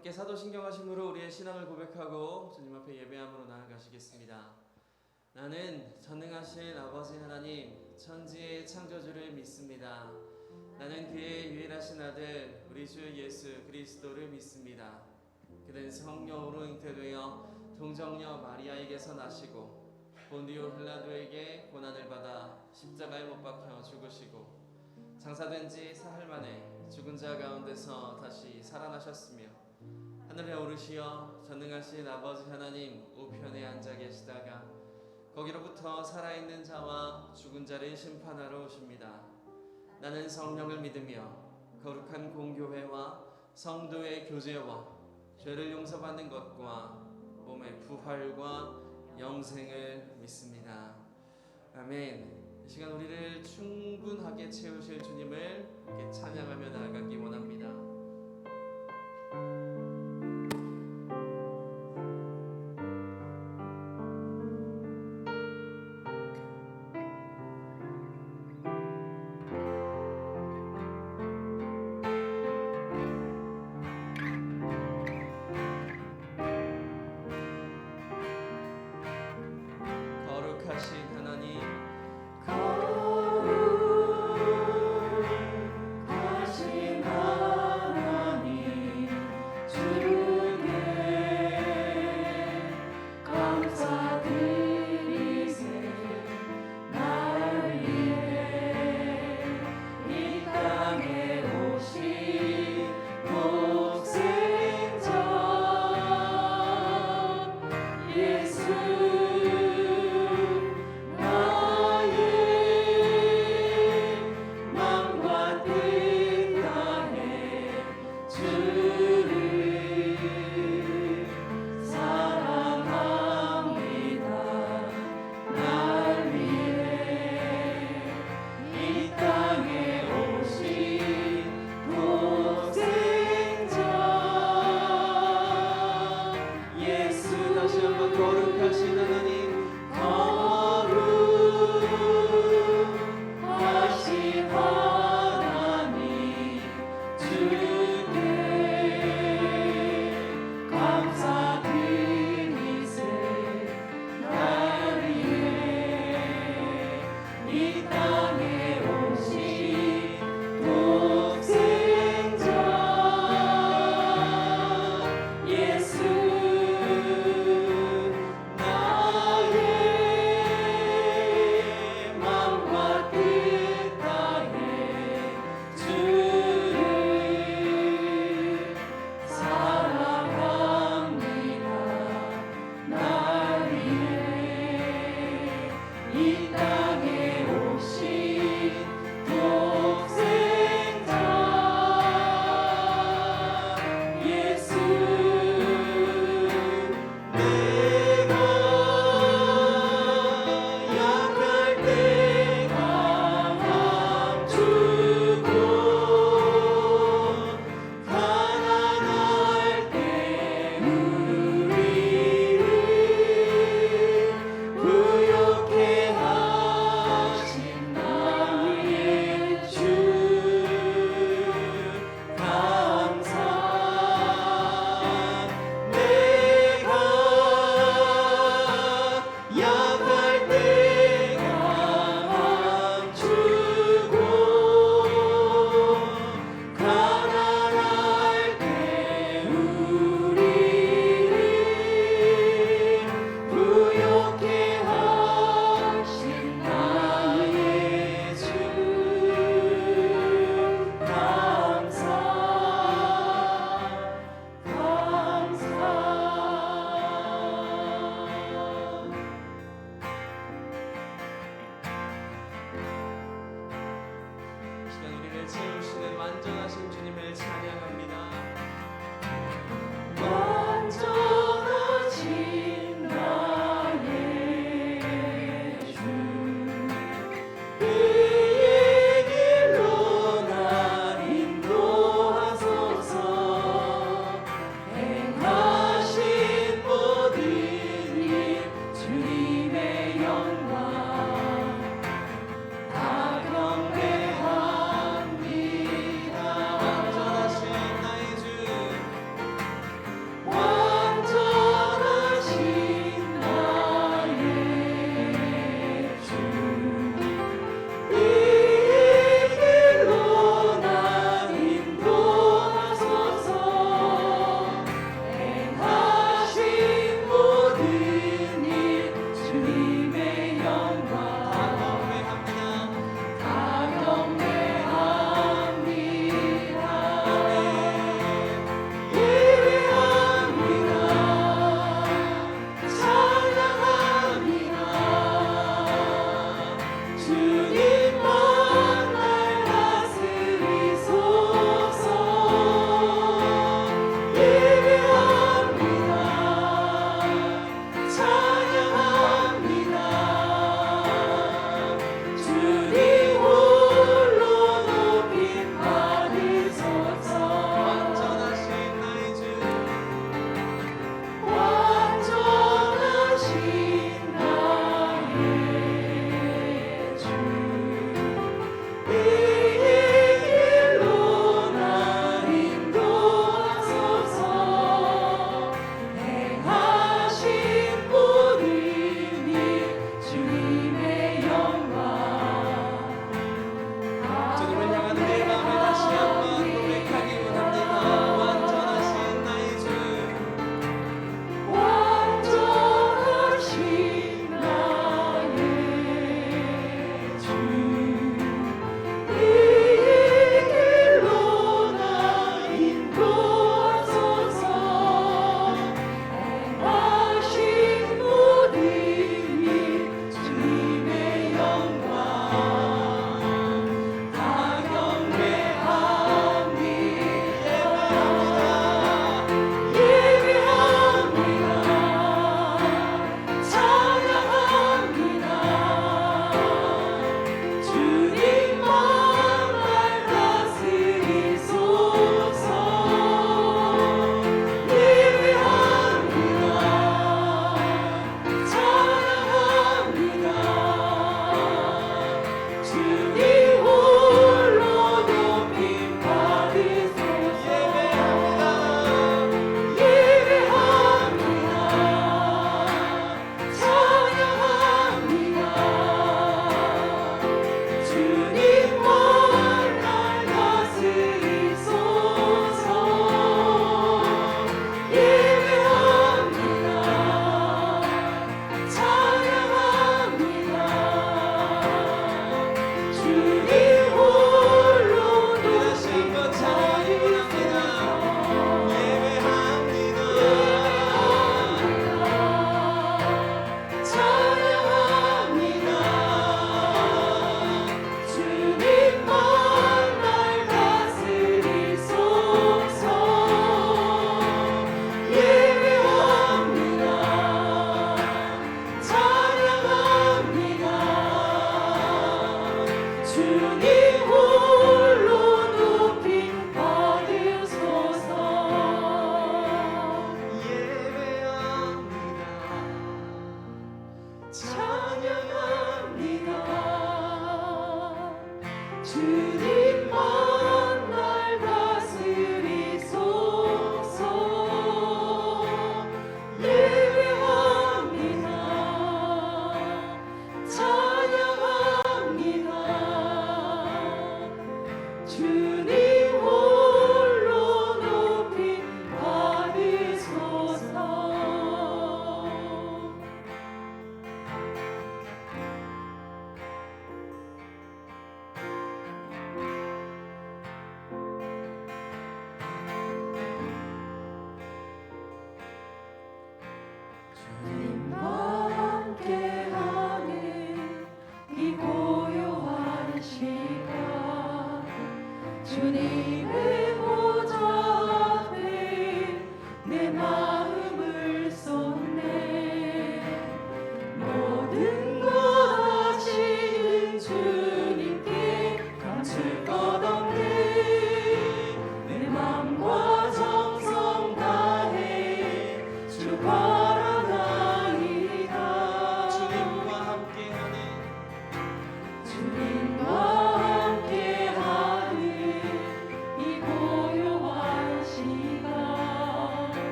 함께 사도신경하심으로 우리의 신앙을 고백하고 주님 앞에 예배함으로 나아가시겠습니다. 나는 전능하신 아버지 하나님 천지의 창조주를 믿습니다. 나는 그의 유일하신 아들 우리 주 예수 그리스도를 믿습니다. 그는 성령으로 잉태되어 동정녀 마리아에게서 나시고 본디오 빌라도에게 고난을 받아 십자가에 못 박혀 죽으시고 장사된 지 사흘 만에 죽은 자 가운데서 다시 살아나셨으며 하늘에 오르시어 전능하신 아버지 하나님 우편에 앉아 계시다가 거기로부터 살아있는 자와 죽은 자를 심판하러 오십니다. 나는 성령을 믿으며 거룩한 공교회와 성도의 교제와 죄를 용서받는 것과 몸의 부활과 영생을 믿습니다. 아멘. 이 시간 우리를 충분하게 채우실 주님을 이렇게 찬양하며 나아가기 원합니다. 거룩하신 하나님 거룩하신 하나님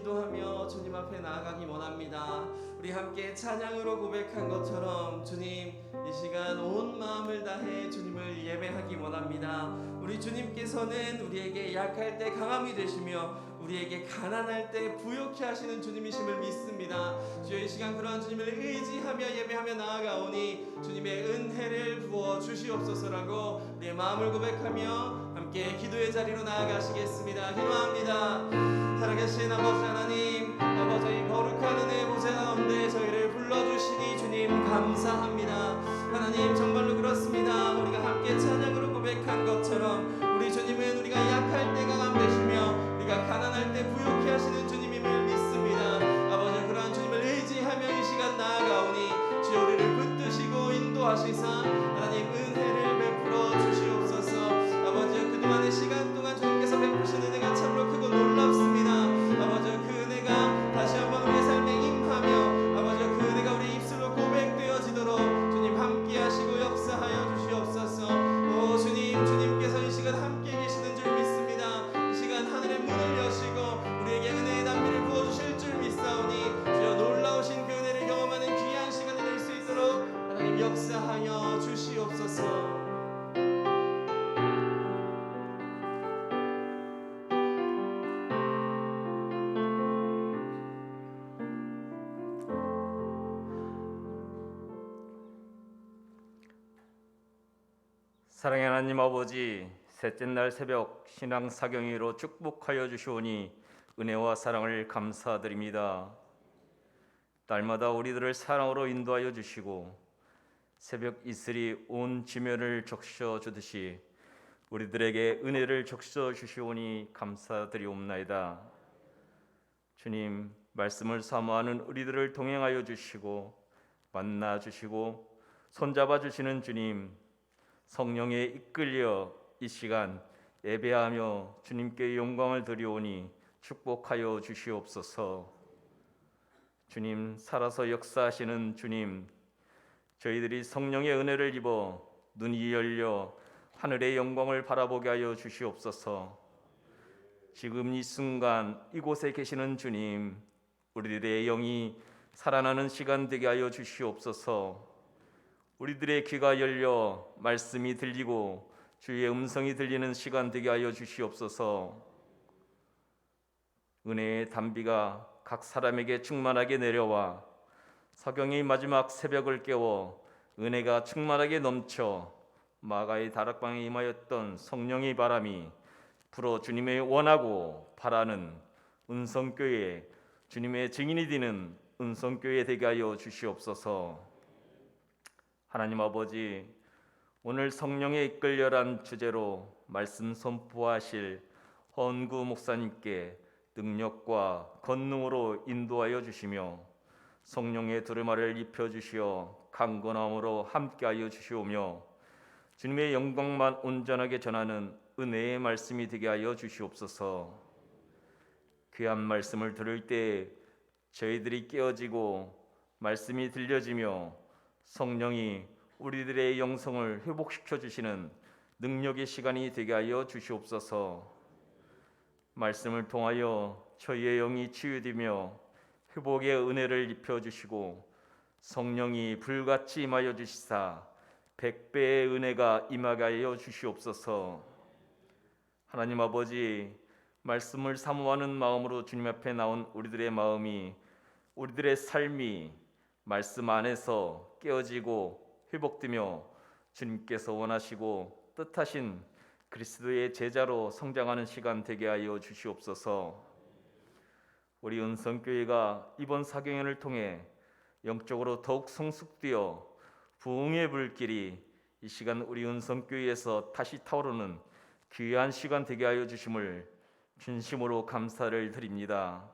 기도하며 주님 앞에 나아가기 원합니다. 우리 함께 찬양으로 고백한 것처럼 주님, 이 시간 온 마음을 다해 주님을 예배하기 원합니다. 우리 주님께서는 우리에게 약할 때 강함이 되시며 우리에게 가난할 때 부욕케 하시는 주님이심을 믿습니다. 주여, 이 시간 그러한 주님을 의지하며 예배하며 나아가오니 주님의 은혜를 부어 주시옵소서라고 우리의 마음을 고백하며 함께 기도의 자리로 나아가시겠습니다. 기도합니다. 살아계신 아버지 하나님, 아버지 거룩한 은혜의 보좌 가운데 저희를 불러주시니 주님 감사합니다. 하나님, 정말로 그렇습니다. 우리가 함께 찬양으로 고백한 것처럼 우리 주님은 우리가 약할 때 강함 되시며 우리가 가난할 때 부욕케 하시는 주님임을 믿습니다. 아버지, 그러한 주님을 의지하며 이 시간 나아가오니 주여, 우리를 붙드시고 인도하시사 하나님 은혜를 베풀어 주시옵소서. 아버지, 그동안의 시간 동안 주님께서 베푸신 은혜가 참으로 크고 놀랍습니다. 아버지, 그 은혜가 다시 한번 우리의 삶에 임하며 아버지, 그 은혜가 우리 입술로 고백되어지도록 주님 함께 하시고 역사하여 주시옵소서. 오 주님, 주님께서 이 시간 함께 계시는 줄 믿습니다. 이 시간 하늘의 문을 여시고 우리에게 은혜의 담비를 부어주실 줄 믿사오니 주여, 놀라우신 그 은혜를 경험하는 귀한 시간이 될 수 있도록 하나님 역사하여 주시옵소서. 사랑의 하나님 아버지, 셋째 날 새벽 신앙 사경위로 축복하여 주시오니 은혜와 사랑을 감사드립니다. 날마다 우리들을 사랑으로 인도하여 주시고 새벽 이슬이 온 지면을 적셔 주듯이 우리들에게 은혜를 적셔 주시오니 감사드리옵나이다. 주님, 말씀을 사모하는 우리들을 동행하여 주시고 만나 주시고 손잡아 주시는 주님, 성령에 이끌려 이 시간 예배하며 주님께 영광을 드리오니 축복하여 주시옵소서. 주님, 살아서 역사하시는 주님, 저희들이 성령의 은혜를 입어 눈이 열려 하늘의 영광을 바라보게 하여 주시옵소서. 지금 이 순간 이곳에 계시는 주님, 우리들의 영이 살아나는 시간 되게 하여 주시옵소서. 우리들의 귀가 열려 말씀이 들리고 주의 음성이 들리는 시간 되게 하여 주시옵소서. 은혜의 담비가 각 사람에게 충만하게 내려와 사경의 마지막 새벽을 깨워 은혜가 충만하게 넘쳐 마가의 다락방에 임하였던 성령의 바람이 불어 주님의 원하고 바라는 은성교회, 주님의 증인이 되는 은성교회 되게 하여 주시옵소서. 하나님 아버지, 오늘 성령에 이끌려란 주제로 말씀 선포하실 헌구 목사님께 능력과 권능으로 인도하여 주시며 성령의 두루마리를 입혀주시어 강건함으로 함께하여 주시오며 주님의 영광만 온전하게 전하는 은혜의 말씀이 되게 하여 주시옵소서. 귀한 말씀을 들을 때 저희들이 깨어지고 말씀이 들려지며 성령이 우리들의 영성을 회복시켜 주시는 능력의 시간이 되게 하여 주시옵소서. 말씀을 통하여 저희의 영이 치유되며 회복의 은혜를 입혀 주시고 성령이 불같이 임하여 주시사 100배의 은혜가 임하게 하여 주시옵소서. 하나님 아버지, 말씀을 사모하는 마음으로 주님 앞에 나온 우리들의 마음이, 우리들의 삶이 말씀 안에서 깨어지고 회복되며 주님께서 원하시고 뜻하신 그리스도의 제자로 성장하는 시간 되게 하여 주시옵소서. 우리 은성교회가 이번 사경연을 통해 영적으로 더욱 성숙되어 부흥의 불길이 이 시간 우리 은성교회에서 다시 타오르는 귀한 시간 되게 하여 주심을 진심으로 감사를 드립니다.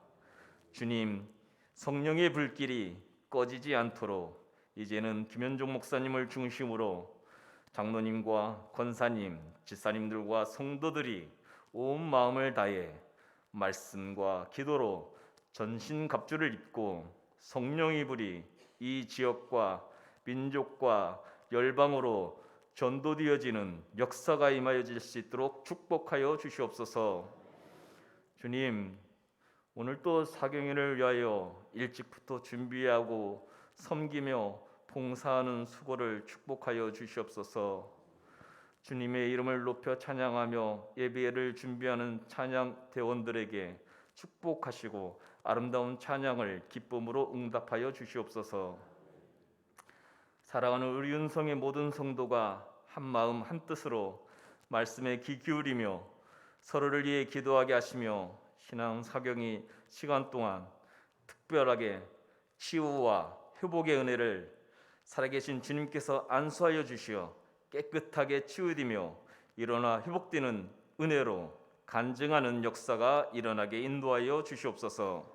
주님, 성령의 불길이 꺼지지 않도록 이제는 김현종 목사님을 중심으로 장로님과 권사님, 집사님들과 성도들이 온 마음을 다해 말씀과 기도로 전신갑주를 입고 성령의 불이 이 지역과 민족과 열방으로 전도되어지는 역사가 임하여질 수 있도록 축복하여 주시옵소서. 주님, 오늘 또 사경회를 위하여 일찍부터 준비하고 섬기며 봉사하는 수고를 축복하여 주시옵소서. 주님의 이름을 높여 찬양하며 예배를 준비하는 찬양 대원들에게 축복하시고 아름다운 찬양을 기쁨으로 응답하여 주시옵소서. 사랑하는 우리 은성의 모든 성도가 한 마음 한 뜻으로 말씀에 귀 기울이며 서로를 위해 기도하게 하시며 신앙 사경이 시간 동안 특별하게 치유와 회복의 은혜를 살아계신 주님께서 안수하여 주시어 깨끗하게 치유되며 일어나 회복되는 은혜로 간증하는 역사가 일어나게 인도하여 주시옵소서.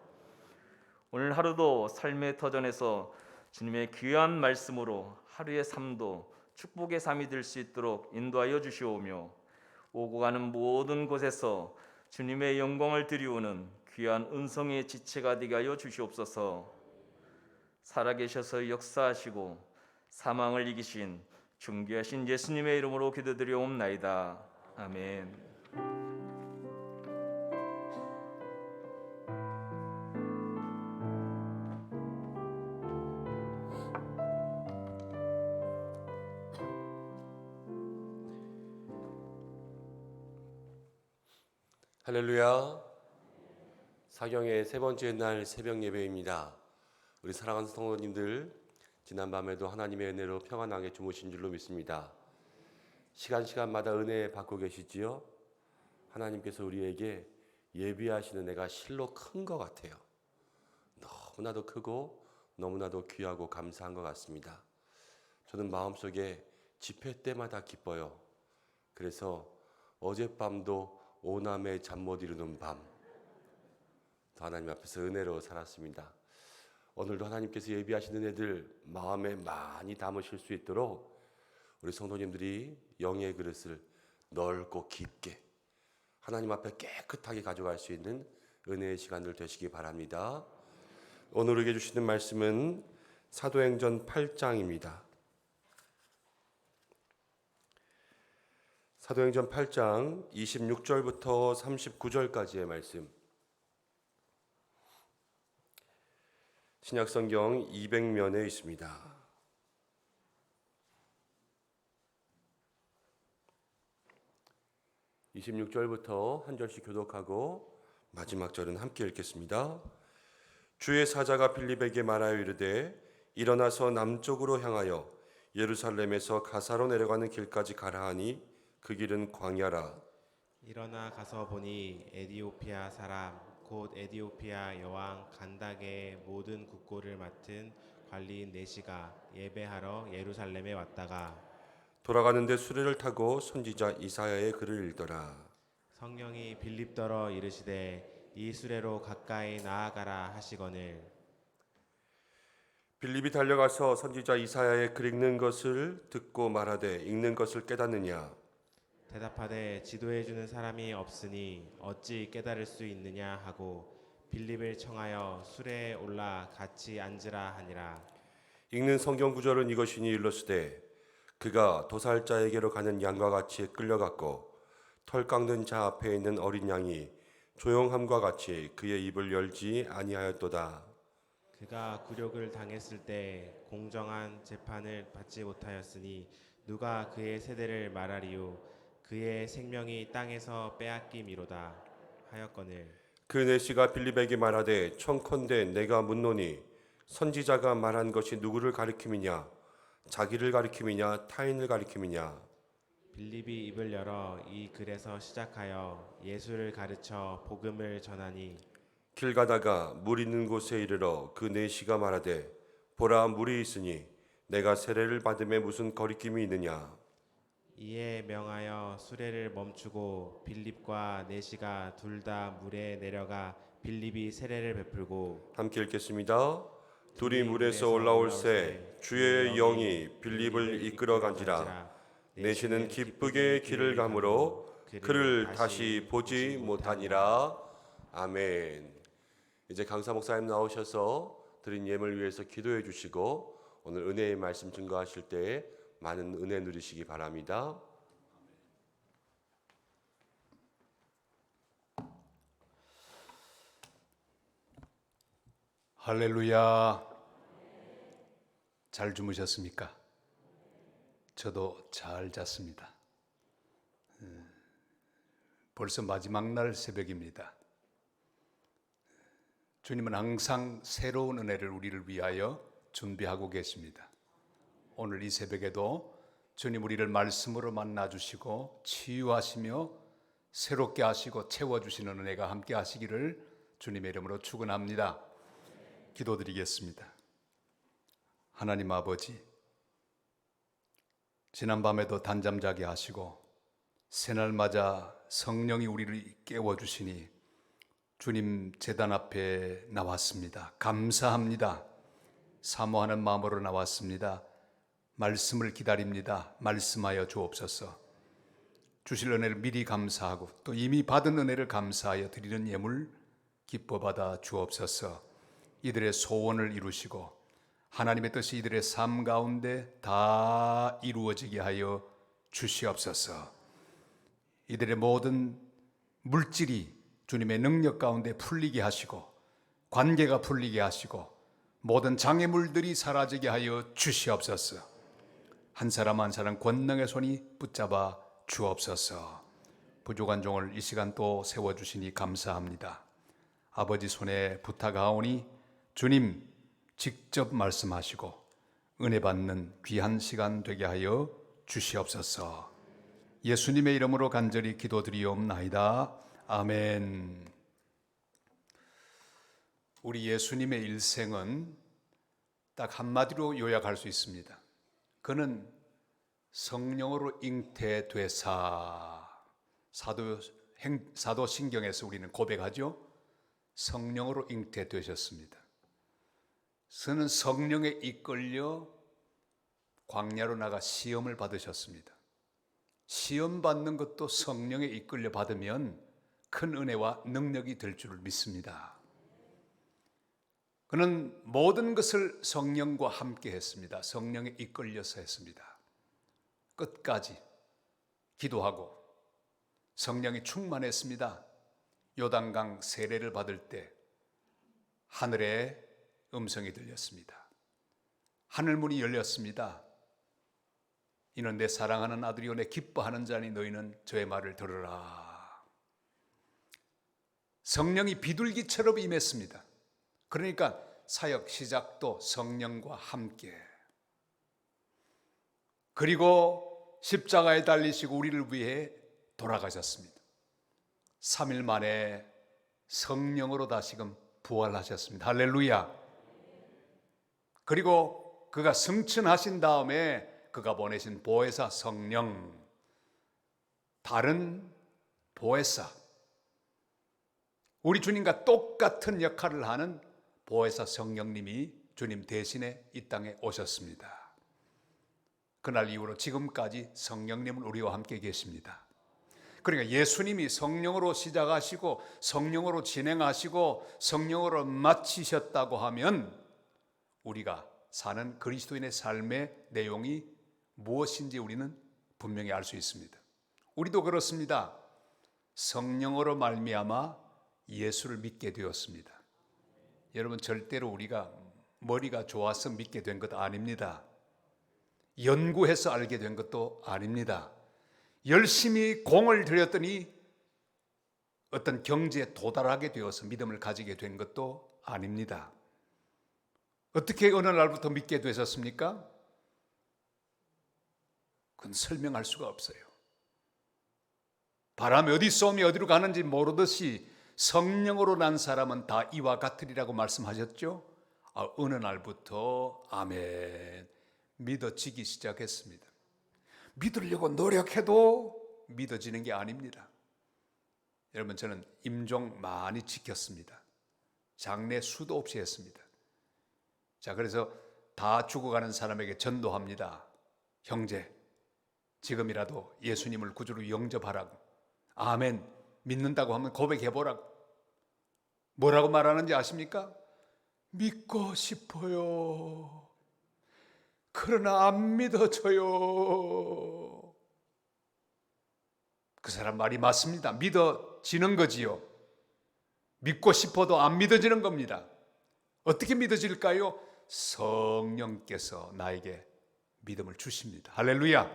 오늘 하루도 삶의 터전에서 주님의 귀한 말씀으로 하루의 삶도 축복의 삶이 될 수 있도록 인도하여 주시오며 오고 가는 모든 곳에서 주님의 영광을 드리우는 귀한 은성의 지체가 되게 하여 주시옵소서. 살아계셔서 역사하시고 사망을 이기신 존귀하신 예수님의 이름으로 기도드리옵나이다. 아멘. 할렐루야. 사경의 세 번째 날 새벽 예배입니다. 우리 사랑하는 성도님들, 지난밤에도 하나님의 은혜로 평안하게 주무신 줄로 믿습니다. 시간마다 은혜 받고 계시지요? 하나님께서 우리에게 예비하시는 애가 실로 큰 것 같아요. 너무나도 크고 너무나도 귀하고 감사한 것 같습니다. 저는 마음속에 집회 때마다 기뻐요. 그래서 어젯밤도 오남의 잠 못 이루는 밤, 하나님 앞에서 은혜로 살았습니다. 오늘도 하나님께서 예비하시는 애들 마음에 많이 담으실 수 있도록 우리 성도님들이 영의 그릇을 넓고 깊게 하나님 앞에 깨끗하게 가져갈 수 있는 은혜의 시간들 되시기 바랍니다. 오늘 우리에게 주시는 말씀은 사도행전 8장입니다. 사도행전 8장 26절부터 39절까지의 말씀. 신약성경 200면에 있습니다. (26절부터) 한 절씩 교독하고 마지막 절은 함께 읽겠습니다. 주의 사자가 빌립에게 말하여 이르되 일어나서 남쪽으로 향하여 예루살렘에서 가사로 내려가는 길까지 가라 하니 그 길은 광야라. 일어나 가서 보니 에디오피아 사람 곧 에디오피아 여왕 간다게의 모든 국고를 맡은 관리인 네시가 예배하러 예루살렘에 왔다가 돌아가는데 수레를 타고 선지자 이사야의 글을 읽더라. 성령이 빌립더러 이르시되 이 수레로 가까이 나아가라 하시거늘 빌립이 달려가서 선지자 이사야의 글 읽는 것을 듣고 말하되 읽는 것을 깨닫느냐. 대답하되 지도해 주는 사람이 없으니 어찌 깨달을 수 있느냐 하고 빌립을 청하여 수레에 올라 같이 앉으라 하니라. 읽는 성경 구절은 이것이니 일러스되 그가 도살자에게로 가는 양과 같이 끌려갔고 털 깎는 자 앞에 있는 어린 양이 조용함과 같이 그의 입을 열지 아니하였도다. 그가 굴욕을 당했을 때 공정한 재판을 받지 못하였으니 누가 그의 세대를 말하리요. 그의 생명이 땅에서 빼앗김이로다 하였거늘 그 내시가 빌립에게 말하되 청컨대 내가 묻노니 선지자가 말한 것이 누구를 가리킴이냐 자기를 가리킴이냐 타인을 가리킴이냐. 빌립이 입을 열어 이 글에서 시작하여 예수를 가르쳐 복음을 전하니 길 가다가 물 있는 곳에 이르러 그 내시가 말하되 보라 물이 있으니 내가 세례를 받음에 무슨 거리낌이 있느냐. 이에 명하여 수레를 멈추고 빌립과 네시가 둘 다 물에 내려가 빌립이 세례를 베풀고 함께 읽겠습니다. 둘이 물에서 올라올새 주의 영이 빌립을 이끌어 간지라. 내시는 기쁘게 길을 가므로 그를 다시 보지 못하니라. 아멘. 이제 강사 목사님 나오셔서 드린 예물 위해서 기도해 주시고 오늘 은혜의 말씀 증거하실 때 많은 은혜 누리시기 바랍니다. 할렐루야. 잘 주무셨습니까? 저도 잘 잤습니다. 벌써 마지막 날 새벽입니다. 주님은 항상 새로운 은혜를 우리를 위하여 준비하고 계십니다. 오늘 이 새벽에도 주님 우리를 말씀으로 만나주시고 치유하시며 새롭게 하시고 채워주시는 은혜가 함께 하시기를 주님의 이름으로 축원합니다. 기도드리겠습니다. 하나님 아버지, 지난밤에도 단잠 자게 하시고 새날 맞아 성령이 우리를 깨워주시니 주님 제단 앞에 나왔습니다. 감사합니다. 사모하는 마음으로 나왔습니다. 말씀을 기다립니다. 말씀하여 주옵소서. 주실 은혜를 미리 감사하고 또 이미 받은 은혜를 감사하여 드리는 예물 기뻐 받아 주옵소서. 이들의 소원을 이루시고 하나님의 뜻이 이들의 삶 가운데 다 이루어지게 하여 주시옵소서. 이들의 모든 물질이 주님의 능력 가운데 풀리게 하시고 관계가 풀리게 하시고 모든 장애물들이 사라지게 하여 주시옵소서. 한 사람 한 사람 권능의 손이 붙잡아 주옵소서. 부족한 종을 이 시간 또 세워주시니 감사합니다. 아버지 손에 부탁하오니 주님 직접 말씀하시고 은혜 받는 귀한 시간 되게 하여 주시옵소서. 예수님의 이름으로 간절히 기도드리옵나이다. 아멘. 우리 예수님의 일생은 딱 한마디로 요약할 수 있습니다. 그는 성령으로 잉태되사. 사도신경에서 우리는 고백하죠. 성령으로 잉태되셨습니다. 그는 성령에 이끌려 광야로 나가 시험을 받으셨습니다. 시험 받는 것도 성령에 이끌려 받으면 큰 은혜와 능력이 될 줄을 믿습니다. 그는 모든 것을 성령과 함께 했습니다. 성령에 이끌려서 했습니다. 끝까지 기도하고 성령이 충만했습니다. 요단강 세례를 받을 때 하늘에 음성이 들렸습니다. 하늘문이 열렸습니다. 이는 내 사랑하는 아들이요 내 기뻐하는 자니 너희는 저의 말을 들으라. 성령이 비둘기처럼 임했습니다. 그러니까 사역 시작도 성령과 함께. 그리고 십자가에 달리시고 우리를 위해 돌아가셨습니다. 3일 만에 성령으로 다시금 부활하셨습니다. 할렐루야. 그리고 그가 승천하신 다음에 그가 보내신 보혜사 성령, 다른 보혜사, 우리 주님과 똑같은 역할을 하는 보혜사 성령님이 주님 대신에 이 땅에 오셨습니다. 그날 이후로 지금까지 성령님은 우리와 함께 계십니다. 그러니까 예수님이 성령으로 시작하시고 성령으로 진행하시고 성령으로 마치셨다고 하면 우리가 사는 그리스도인의 삶의 내용이 무엇인지 우리는 분명히 알 수 있습니다. 우리도 그렇습니다. 성령으로 말미암아 예수를 믿게 되었습니다. 여러분, 절대로 우리가 머리가 좋아서 믿게 된 것 아닙니다. 연구해서 알게 된 것도 아닙니다. 열심히 공을 들였더니 어떤 경지에 도달하게 되어서 믿음을 가지게 된 것도 아닙니다. 어떻게 어느 날부터 믿게 되셨습니까? 그건 설명할 수가 없어요. 바람이 어디 쏘며 어디로 가는지 모르듯이 성령으로 난 사람은 다 이와 같으리라고 말씀하셨죠? 어느 날부터 아멘 믿어지기 시작했습니다. 믿으려고 노력해도 믿어지는 게 아닙니다. 여러분, 저는 임종 많이 지켰습니다. 장례 수도 없이 했습니다. 자, 그래서 다 죽어가는 사람에게 전도합니다. 형제, 지금이라도 예수님을 구주로 영접하라고. 아멘. 믿는다고 하면 고백해보라고. 뭐라고 말하는지 아십니까? 믿고 싶어요. 그러나 안 믿어져요. 그 사람 말이 맞습니다. 믿어지는 거지요. 믿고 싶어도 안 믿어지는 겁니다. 어떻게 믿어질까요? 성령께서 나에게 믿음을 주십니다. 할렐루야.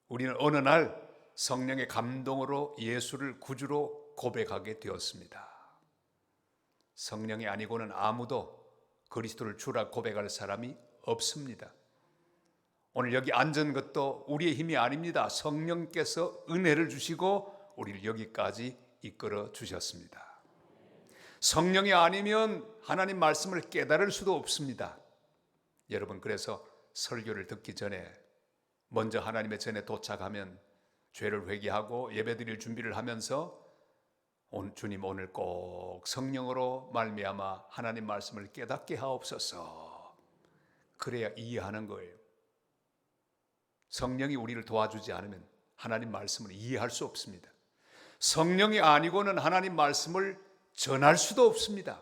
우리는 어느 날 성령의 감동으로 예수를 구주로 고백하게 되었습니다. 성령이 아니고는 아무도 그리스도를 주라 고백할 사람이 없습니다. 오늘 여기 앉은 것도 우리의 힘이 아닙니다. 성령께서 은혜를 주시고 우리를 여기까지 이끌어 주셨습니다. 성령이 아니면 하나님 말씀을 깨달을 수도 없습니다. 여러분, 그래서 설교를 듣기 전에 먼저 하나님의 전에 도착하면 죄를 회개하고 예배드릴 준비를 하면서 주님, 오늘 꼭 성령으로 말미암아 하나님 말씀을 깨닫게 하옵소서. 그래야 이해하는 거예요. 성령이 우리를 도와주지 않으면 하나님 말씀을 이해할 수 없습니다. 성령이 아니고는 하나님 말씀을 전할 수도 없습니다.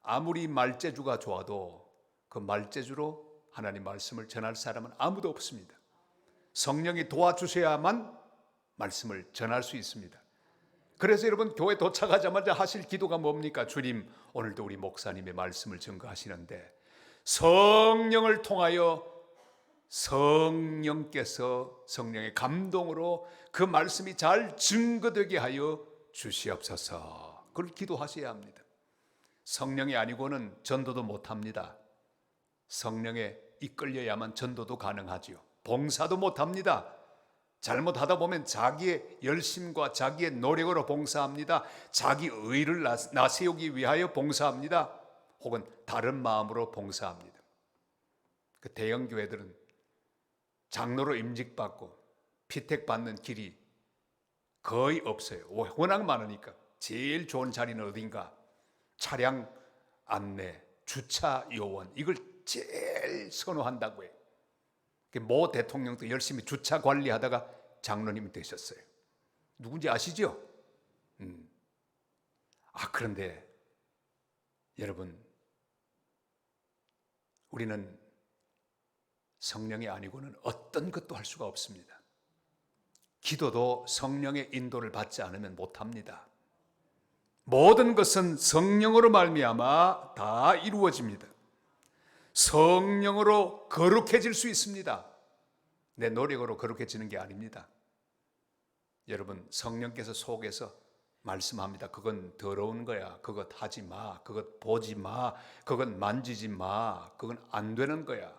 아무리 말재주가 좋아도 그 말재주로 하나님 말씀을 전할 사람은 아무도 없습니다. 성령이 도와주셔야만 말씀을 전할 수 있습니다. 그래서 여러분, 교회 도착하자마자 하실 기도가 뭡니까? 주님, 오늘도 우리 목사님의 말씀을 증거하시는데 성령을 통하여 성령께서 성령의 감동으로 그 말씀이 잘 증거되게 하여 주시옵소서. 그걸 기도하셔야 합니다. 성령이 아니고는 전도도 못합니다. 성령에 이끌려야만 전도도 가능하지요. 봉사도 못합니다. 잘못하다 보면 자기의 열심과 자기의 노력으로 봉사합니다. 자기 의를 나세우기 위하여 봉사합니다. 혹은 다른 마음으로 봉사합니다. 그 대형 교회들은 장로로 임직받고 피택받는 길이 거의 없어요. 워낙 많으니까. 제일 좋은 자리는 어딘가? 차량 안내, 주차 요원, 이걸 제일 선호한다고 해요. 모 대통령도 열심히 주차 관리하다가 장로님이 되셨어요. 누군지 아시죠? 그런데 여러분, 우리는 성령이 아니고는 어떤 것도 할 수가 없습니다. 기도도 성령의 인도를 받지 않으면 못합니다. 모든 것은 성령으로 말미암아 다 이루어집니다. 성령으로 거룩해질 수 있습니다. 내 노력으로 거룩해지는 게 아닙니다. 여러분, 성령께서 속에서 말씀합니다. 그건 더러운 거야. 그것 하지 마. 그것 보지 마. 그건 만지지 마. 그건 안 되는 거야.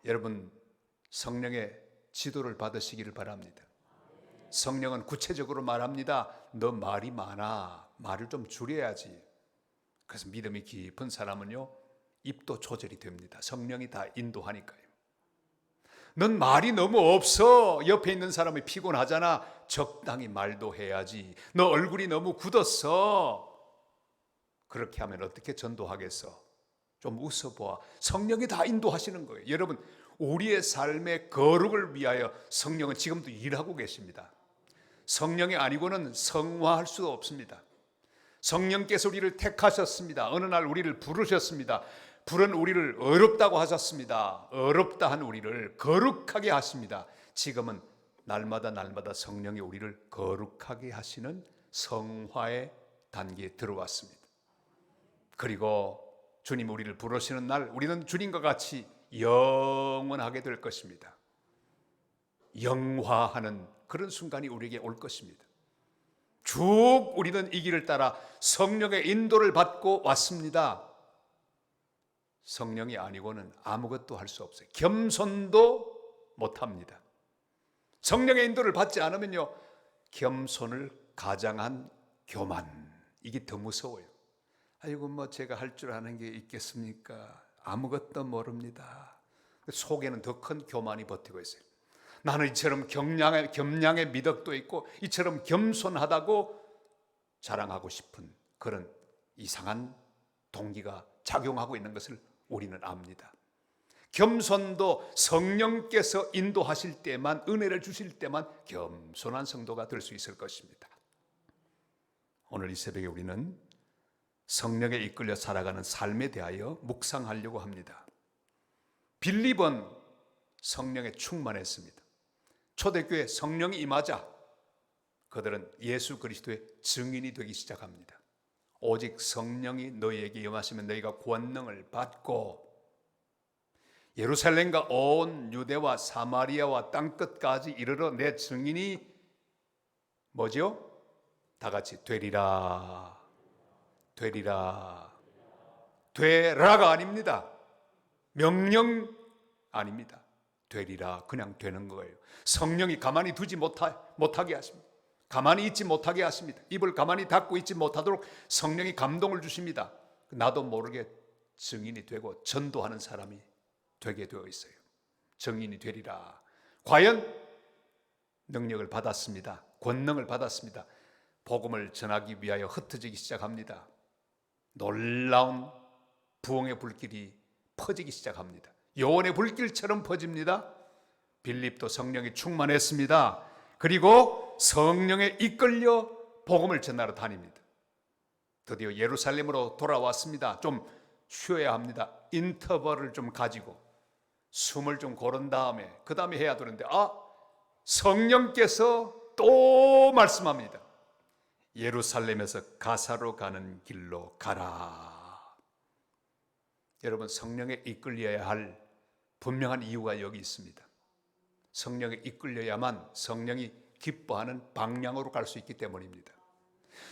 여러분, 성령의 지도를 받으시기를 바랍니다. 성령은 구체적으로 말합니다. 너 말이 많아. 말을 좀 줄여야지. 그래서 믿음이 깊은 사람은요, 입도 조절이 됩니다. 성령이 다 인도하니까요. 넌 말이 너무 없어. 옆에 있는 사람이 피곤하잖아. 적당히 말도 해야지. 너 얼굴이 너무 굳었어. 그렇게 하면 어떻게 전도하겠어? 좀 웃어보아. 성령이 다 인도하시는 거예요. 여러분, 우리의 삶의 거룩을 위하여 성령은 지금도 일하고 계십니다. 성령이 아니고는 성화할 수도 없습니다. 성령께서 우리를 택하셨습니다. 어느 날 우리를 부르셨습니다. 부른 우리를 어렵다고 하셨습니다. 어렵다 한 우리를 거룩하게 하십니다. 지금은 날마다 성령이 우리를 거룩하게 하시는 성화의 단계에 들어왔습니다. 그리고 주님 우리를 부르시는 날 우리는 주님과 같이 영원하게 될 것입니다. 영화하는 그런 순간이 우리에게 올 것입니다. 쭉 우리는 이 길을 따라 성령의 인도를 받고 왔습니다. 성령이 아니고는 아무것도 할 수 없어요. 겸손도 못합니다. 성령의 인도를 받지 않으면요, 겸손을 가장한 교만, 이게 더 무서워요. 아이고 제가 할 줄 아는 게 있겠습니까? 아무것도 모릅니다. 속에는 더 큰 교만이 버티고 있어요. 나는 이처럼 겸양의 미덕도 있고 이처럼 겸손하다고 자랑하고 싶은 그런 이상한 동기가 작용하고 있는 것을 우리는 압니다. 겸손도 성령께서 인도하실 때만, 은혜를 주실 때만 겸손한 성도가 될 수 있을 것입니다. 오늘 이 새벽에 우리는 성령에 이끌려 살아가는 삶에 대하여 묵상하려고 합니다. 빌립은 성령에 충만했습니다. 초대교회 성령이 임하자 그들은 예수 그리스도의 증인이 되기 시작합니다. 오직 성령이 너희에게 임하시면 너희가 권능을 받고 예루살렘과 온 유대와 사마리아와 땅끝까지 이르러 내 증인이 뭐죠? 다 같이 되리라. 되리라. 되라가 아닙니다. 명령 아닙니다. 되리라. 그냥 되는 거예요. 성령이 가만히 두지 못하게 하십니다. 가만히 있지 못하게 하십니다. 입을 가만히 닫고 있지 못하도록 성령이 감동을 주십니다. 나도 모르게 증인이 되고 전도하는 사람이 되게 되어 있어요. 증인이 되리라. 과연 능력을 받았습니다. 권능을 받았습니다. 복음을 전하기 위하여 흩어지기 시작합니다. 놀라운 부흥의 불길이 퍼지기 시작합니다. 요원의 불길처럼 퍼집니다. 빌립도 성령이 충만했습니다. 그리고 성령에 이끌려 복음을 전하러 다닙니다. 드디어 예루살렘으로 돌아왔습니다. 좀 쉬어야 합니다. 인터벌을 좀 가지고 숨을 좀 고른 다음에 그 다음에 해야 되는데 성령께서 또 말씀합니다. 예루살렘에서 가사로 가는 길로 가라. 여러분, 성령에 이끌려야 할 분명한 이유가 여기 있습니다. 성령에 이끌려야만 성령이 기뻐하는 방향으로 갈 수 있기 때문입니다.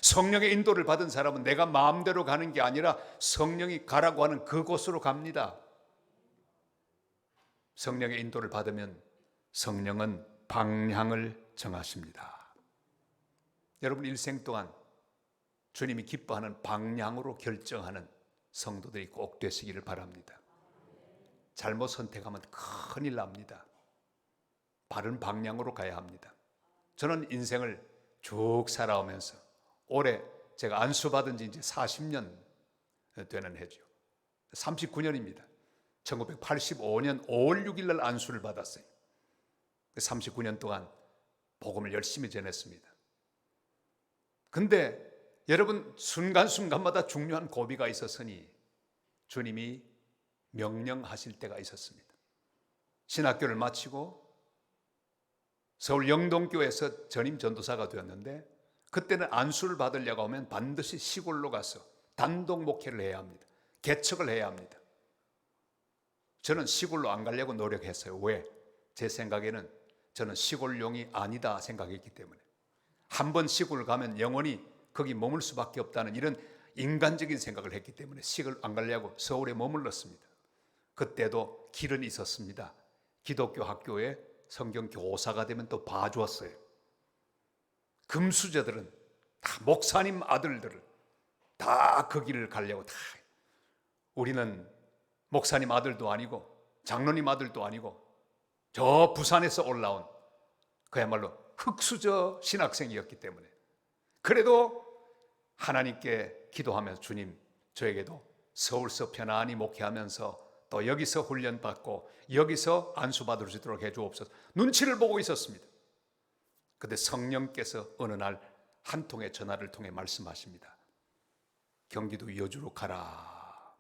성령의 인도를 받은 사람은 내가 마음대로 가는 게 아니라 성령이 가라고 하는 그곳으로 갑니다. 성령의 인도를 받으면 성령은 방향을 정하십니다. 여러분 일생 동안 주님이 기뻐하는 방향으로 결정하는 성도들이 꼭 되시기를 바랍니다. 잘못 선택하면 큰일 납니다. 바른 방향으로 가야 합니다. 저는 인생을 쭉 살아오면서 올해 제가 안수받은 지 이제 40년 되는 해죠. 39년입니다. 1985년 5월 6일 날 안수를 받았어요. 39년 동안 복음을 열심히 전했습니다. 근데 여러분 순간순간마다 중요한 고비가 있었으니 주님이 명령하실 때가 있었습니다. 신학교를 마치고 서울 영동교회에서 전임 전도사가 되었는데 그때는 안수를 받으려고 하면 반드시 시골로 가서 단독 목회를 해야 합니다. 개척을 해야 합니다. 저는 시골로 안 가려고 노력했어요. 왜? 제 생각에는 저는 시골용이 아니다 생각했기 때문에 한 번 시골 가면 영원히 거기 머물 수밖에 없다는 이런 인간적인 생각을 했기 때문에 시골 안 가려고 서울에 머물렀습니다. 그때도 길은 있었습니다. 기독교 학교에 성경 교사가 되면 또 봐주었어요. 금수저들은 다 목사님 아들들은 다 그 길을 가려고 다 우리는 목사님 아들도 아니고 장로님 아들도 아니고 저 부산에서 올라온 그야말로 흙수저 신학생이었기 때문에 그래도 하나님께 기도하면서 주님 저에게도 서울서 편안히 목회하면서 또 여기서 훈련받고 여기서 안수받을 수 있도록 해주옵소서. 눈치를 보고 있었습니다. 그런데 성령께서 어느 날 한 통의 전화를 통해 말씀하십니다. 경기도 여주로 가라.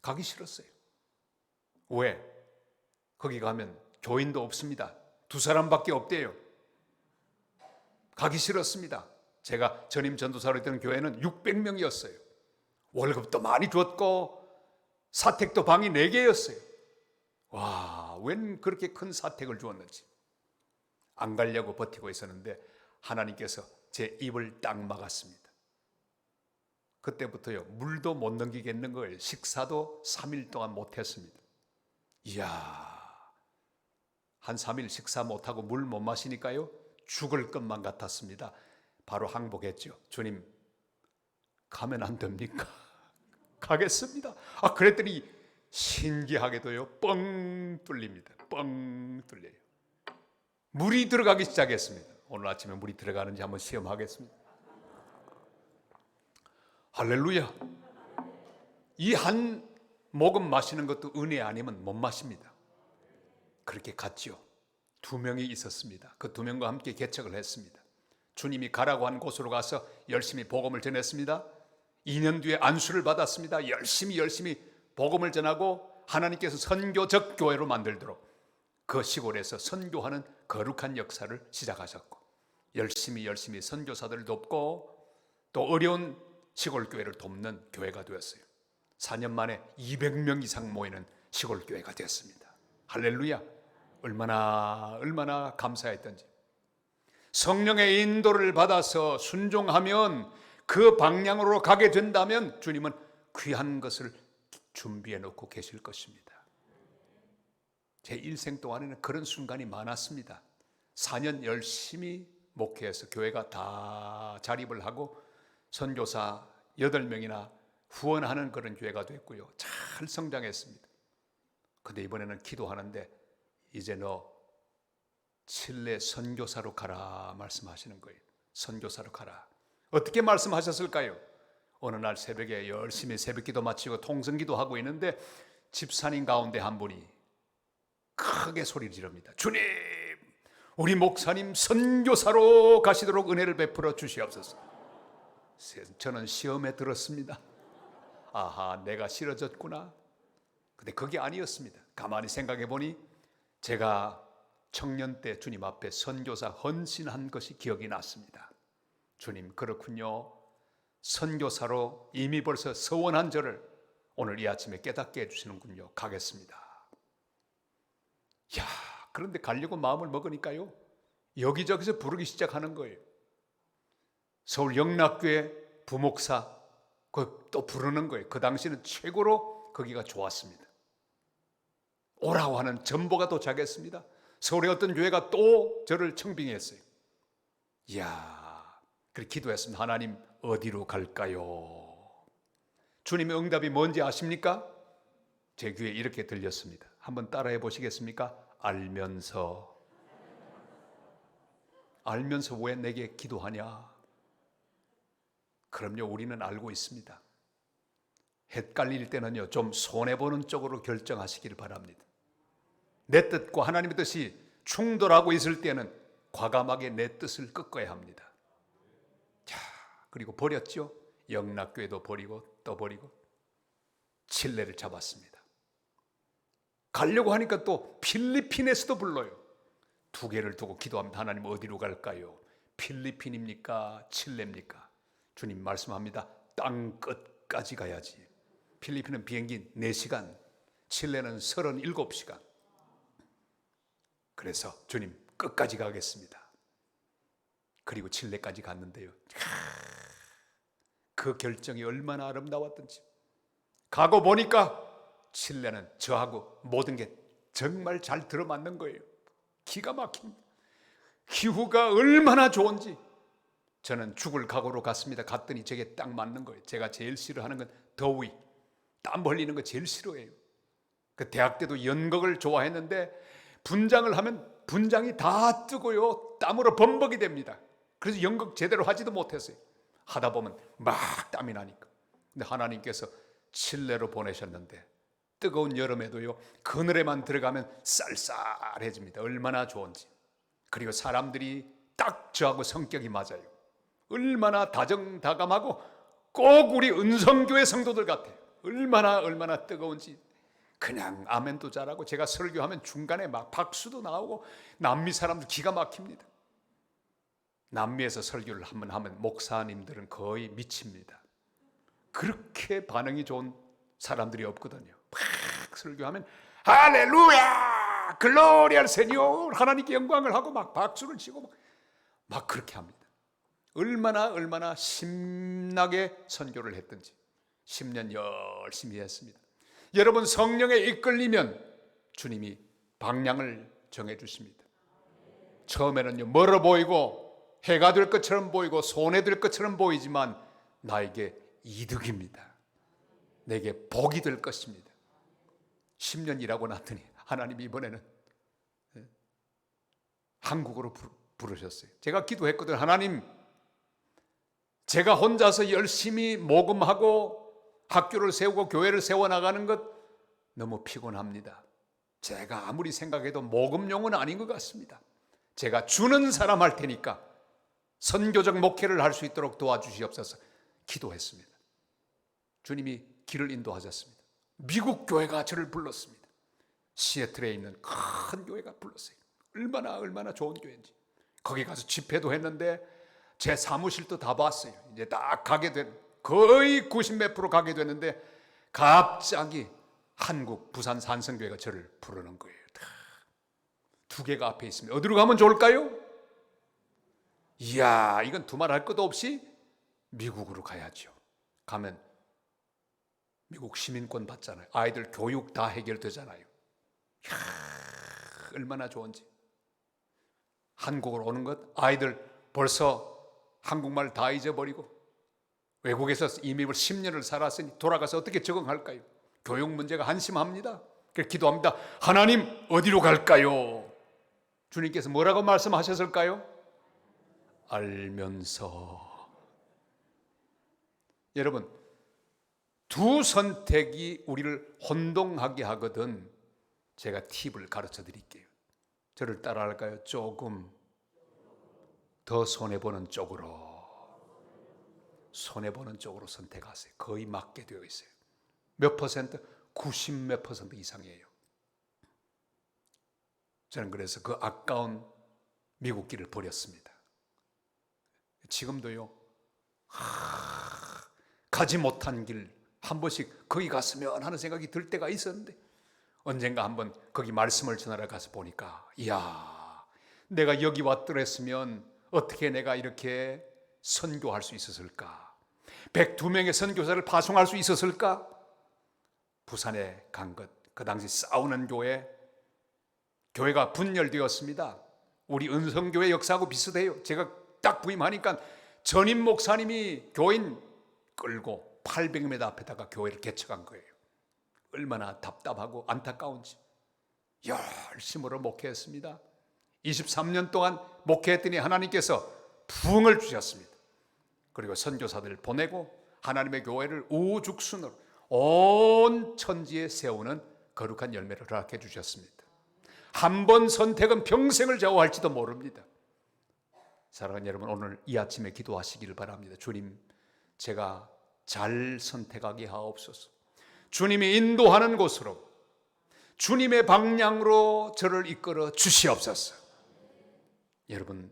가기 싫었어요. 왜? 거기 가면 교인도 없습니다. 2사람밖에 없대요. 가기 싫었습니다. 제가 전임 전도사로 있던 교회는 600명이었어요. 월급도 많이 줬고 사택도 방이 4개였어요. 와, 웬 그렇게 큰 사택을 주었는지. 안 가려고 버티고 있었는데 하나님께서 제 입을 딱 막았습니다. 그때부터요, 물도 못 넘기겠는 거예요. 식사도 3일 동안 못했습니다. 이야, 한 3일 식사 못하고 물 못 마시니까요 죽을 것만 같았습니다. 바로 항복했죠. 주님, 가면 안 됩니까? 가겠습니다. 그랬더니 신기하게도요 뻥 뚫립니다. 뻥 뚫려요. 물이 들어가기 시작했습니다. 오늘 아침에 물이 들어가는지 한번 시험하겠습니다. 할렐루야. 이 한 모금 마시는 것도 은혜 아니면 못 마십니다. 그렇게 갔죠. 2명이 있었습니다. 그 2명과 함께 개척을 했습니다. 주님이 가라고 한 곳으로 가서 열심히 복음을 전했습니다. 2년 뒤에 안수를 받았습니다. 열심히 복음을 전하고 하나님께서 선교적 교회로 만들도록 그 시골에서 선교하는 거룩한 역사를 시작하셨고 열심히 선교사들을 돕고 또 어려운 시골 교회를 돕는 교회가 되었어요. 4년 만에 200명 이상 모이는 시골 교회가 되었습니다. 할렐루야. 얼마나 감사했던지. 성령의 인도를 받아서 순종하면 그 방향으로 가게 된다면 주님은 귀한 것을 준비해 놓고 계실 것입니다. 제 일생 동안에는 그런 순간이 많았습니다. 4년 열심히 목회해서 교회가 다 자립을 하고 선교사 8명이나 후원하는 그런 교회가 됐고요. 잘 성장했습니다. 근데 이번에는 기도하는데 이제 너 칠레 선교사로 가라 말씀하시는 거예요. 선교사로 가라. 어떻게 말씀하셨을까요? 어느 날 새벽에 열심히 새벽기도 마치고 통성기도 하고 있는데 집사님 가운데 한 분이 크게 소리를 지릅니다. 주님, 우리 목사님 선교사로 가시도록 은혜를 베풀어 주시옵소서. 저는 시험에 들었습니다. 아하, 내가 싫어졌구나. 근데 그게 아니었습니다. 가만히 생각해 보니 제가 청년 때 주님 앞에 선교사 헌신한 것이 기억이 났습니다. 주님, 그렇군요. 선교사로 이미 벌써 서원한 저를 오늘 이 아침에 깨닫게 해주시는군요. 가겠습니다. 야, 그런데 가려고 마음을 먹으니까요, 여기저기서 부르기 시작하는 거예요. 서울 영락교회 부목사 또 부르는 거예요. 그 당시는 최고로 거기가 좋았습니다. 오라고 하는 전보가 도착했습니다. 서울의 어떤 교회가 또 저를 청빙했어요. 이야, 그렇게 기도했습니다. 하나님, 어디로 갈까요? 주님의 응답이 뭔지 아십니까? 제 귀에 이렇게 들렸습니다. 한번 따라해 보시겠습니까? 알면서 왜 내게 기도하냐? 그럼요, 우리는 알고 있습니다. 헷갈릴 때는요, 좀 손해보는 쪽으로 결정하시길 바랍니다. 내 뜻과 하나님의 뜻이 충돌하고 있을 때는 과감하게 내 뜻을 꺾어야 합니다. 자, 그리고 버렸죠. 영락교회도 버리고 또 버리고 칠레를 잡았습니다. 가려고 하니까 또 필리핀에서도 불러요. 2개를 두고 기도합니다. 하나님, 어디로 갈까요? 필리핀입니까? 칠레입니까? 주님 말씀합니다. 땅 끝까지 가야지. 필리핀은 비행기 4시간, 칠레는 37시간. 그래서 주님, 끝까지 가겠습니다. 그리고 칠레까지 갔는데요, 그 결정이 얼마나 아름다웠던지. 가고 보니까 칠레는 저하고 모든 게 정말 잘 들어맞는 거예요. 기가 막힙니다. 기후가 얼마나 좋은지. 저는 죽을 각오로 갔습니다. 갔더니 저게 딱 맞는 거예요. 제가 제일 싫어하는 건 더위, 땀 흘리는 거 제일 싫어해요. 그 대학 때도 연극을 좋아했는데 분장을 하면 분장이 다 뜨고요, 땀으로 범벅이 됩니다. 그래서 연극 제대로 하지도 못했어요. 하다 보면 막 땀이 나니까. 근데 하나님께서 칠레로 보내셨는데 뜨거운 여름에도요, 그늘에만 들어가면 쌀쌀해집니다. 얼마나 좋은지. 그리고 사람들이 딱 저하고 성격이 맞아요. 얼마나 다정다감하고 꼭 우리 은성교회 성도들 같아요. 얼마나 뜨거운지. 그냥 아멘도 잘하고, 제가 설교하면 중간에 막 박수도 나오고, 남미 사람들 기가 막힙니다. 남미에서 설교를 한번 하면 목사님들은 거의 미칩니다. 그렇게 반응이 좋은 사람들이 없거든요. 막 설교하면 할렐루야, 글로리 알 세뇨, 하나님께 영광을 하고 막 박수를 치고 막 그렇게 합니다. 얼마나 신나게 선교를 했든지 10년 열심히 했습니다. 여러분, 성령에 이끌리면 주님이 방향을 정해 주십니다. 처음에는요, 멀어 보이고 해가 될 것처럼 보이고 손해될 것처럼 보이지만 나에게 이득입니다. 내게 복이 될 것입니다. 10년 일하고 났더니 하나님이 이번에는 한국으로 부르셨어요. 제가 기도했거든요. 하나님, 제가 혼자서 열심히 모금하고 학교를 세우고 교회를 세워나가는 것 너무 피곤합니다. 제가 아무리 생각해도 모금용은 아닌 것 같습니다. 제가 주는 사람 할 테니까 선교적 목회를 할 수 있도록 도와주시옵소서. 기도했습니다. 주님이 길을 인도하셨습니다. 미국 교회가 저를 불렀습니다. 시애틀에 있는 큰 교회가 불렀어요. 얼마나 좋은 교회인지. 거기 가서 집회도 했는데 제 사무실도 다 봤어요. 이제 딱 가게 된 거의 90몇 프로 가게 되는데 갑자기 한국 부산 산성교회가 저를 부르는 거예요. 두 개가 앞에 있습니다. 어디로 가면 좋을까요? 이야, 이건 두말할 것도 없이 미국으로 가야죠. 가면 미국 시민권 받잖아요. 아이들 교육 다 해결되잖아요. 이야, 얼마나 좋은지. 한국으로 오는 것, 아이들 벌써 한국말 다 잊어버리고 외국에서 이미 10년을 살았으니 돌아가서 어떻게 적응할까요? 교육 문제가 한심합니다. 그래서 기도합니다. 하나님, 어디로 갈까요? 주님께서 뭐라고 말씀하셨을까요? 알면서. 여러분, 두 선택이 우리를 혼동하게 하거든 제가 팁을 가르쳐 드릴게요. 저를 따라할까요? 조금 더 손해보는 쪽으로 선택하세요. 거의 맞게 되어 있어요. 몇 퍼센트? 90몇 퍼센트 이상이에요. 저는 그래서 그 아까운 미국 길을 버렸습니다. 지금도요, 가지 못한 길 한 번씩 거기 갔으면 하는 생각이 들 때가 있었는데 언젠가 한번 거기 말씀을 전하러 가서 보니까 이야, 내가 여기 왔더랬으면 어떻게 내가 이렇게 선교할 수 있었을까? 102명의 선교사를 파송할 수 있었을까? 부산에 간 것, 그 당시 싸우는 교회가 분열되었습니다. 우리 은성교회 역사하고 비슷해요. 제가 딱 부임하니까 전임 목사님이 교인 끌고 800m 앞에다가 교회를 개척한 거예요. 얼마나 답답하고 안타까운지. 열심으로 목회했습니다. 23년 동안 목회했더니 하나님께서 부흥을 주셨습니다. 그리고 선교사들을 보내고 하나님의 교회를 우죽순으로 온 천지에 세우는 거룩한 열매를 허락해 주셨습니다. 한 번 선택은 평생을 좌우할지도 모릅니다. 사랑하는 여러분, 오늘 이 아침에 기도하시기를 바랍니다. 주님, 제가 잘 선택하게 하옵소서. 주님이 인도하는 곳으로, 주님의 방향으로 저를 이끌어 주시옵소서. 여러분,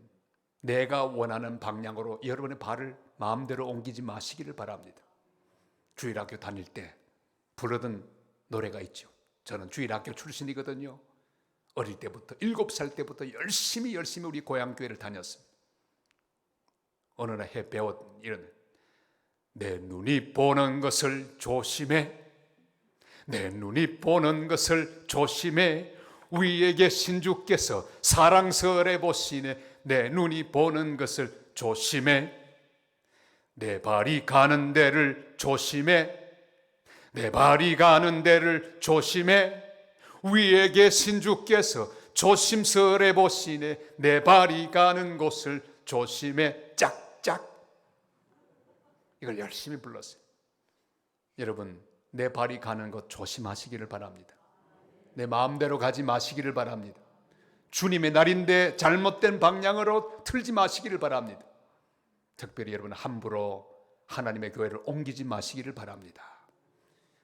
내가 원하는 방향으로 여러분의 발을 마음대로 옮기지 마시기를 바랍니다. 주일학교 다닐 때 부르던 노래가 있죠. 저는 주일학교 출신이거든요. 어릴 때부터 7살 때부터 열심히 우리 고향교회를 다녔습니다. 어느 날 해 배웠 이런, 내 눈이 보는 것을 조심해, 내 눈이 보는 것을 조심해, 위에 계신 주께서 사랑스레 보시네, 내 눈이 보는 것을 조심해, 내 발이 가는 데를 조심해, 내 발이 가는 데를 조심해, 위에 계신 주께서 조심스레 보시네, 내 발이 가는 곳을 조심해. 짝짝. 이걸 열심히 불렀어요. 여러분, 내 발이 가는 곳 조심하시기를 바랍니다. 내 마음대로 가지 마시기를 바랍니다. 주님의 날인데 잘못된 방향으로 틀지 마시기를 바랍니다. 특별히 여러분, 함부로 하나님의 교회를 옮기지 마시기를 바랍니다.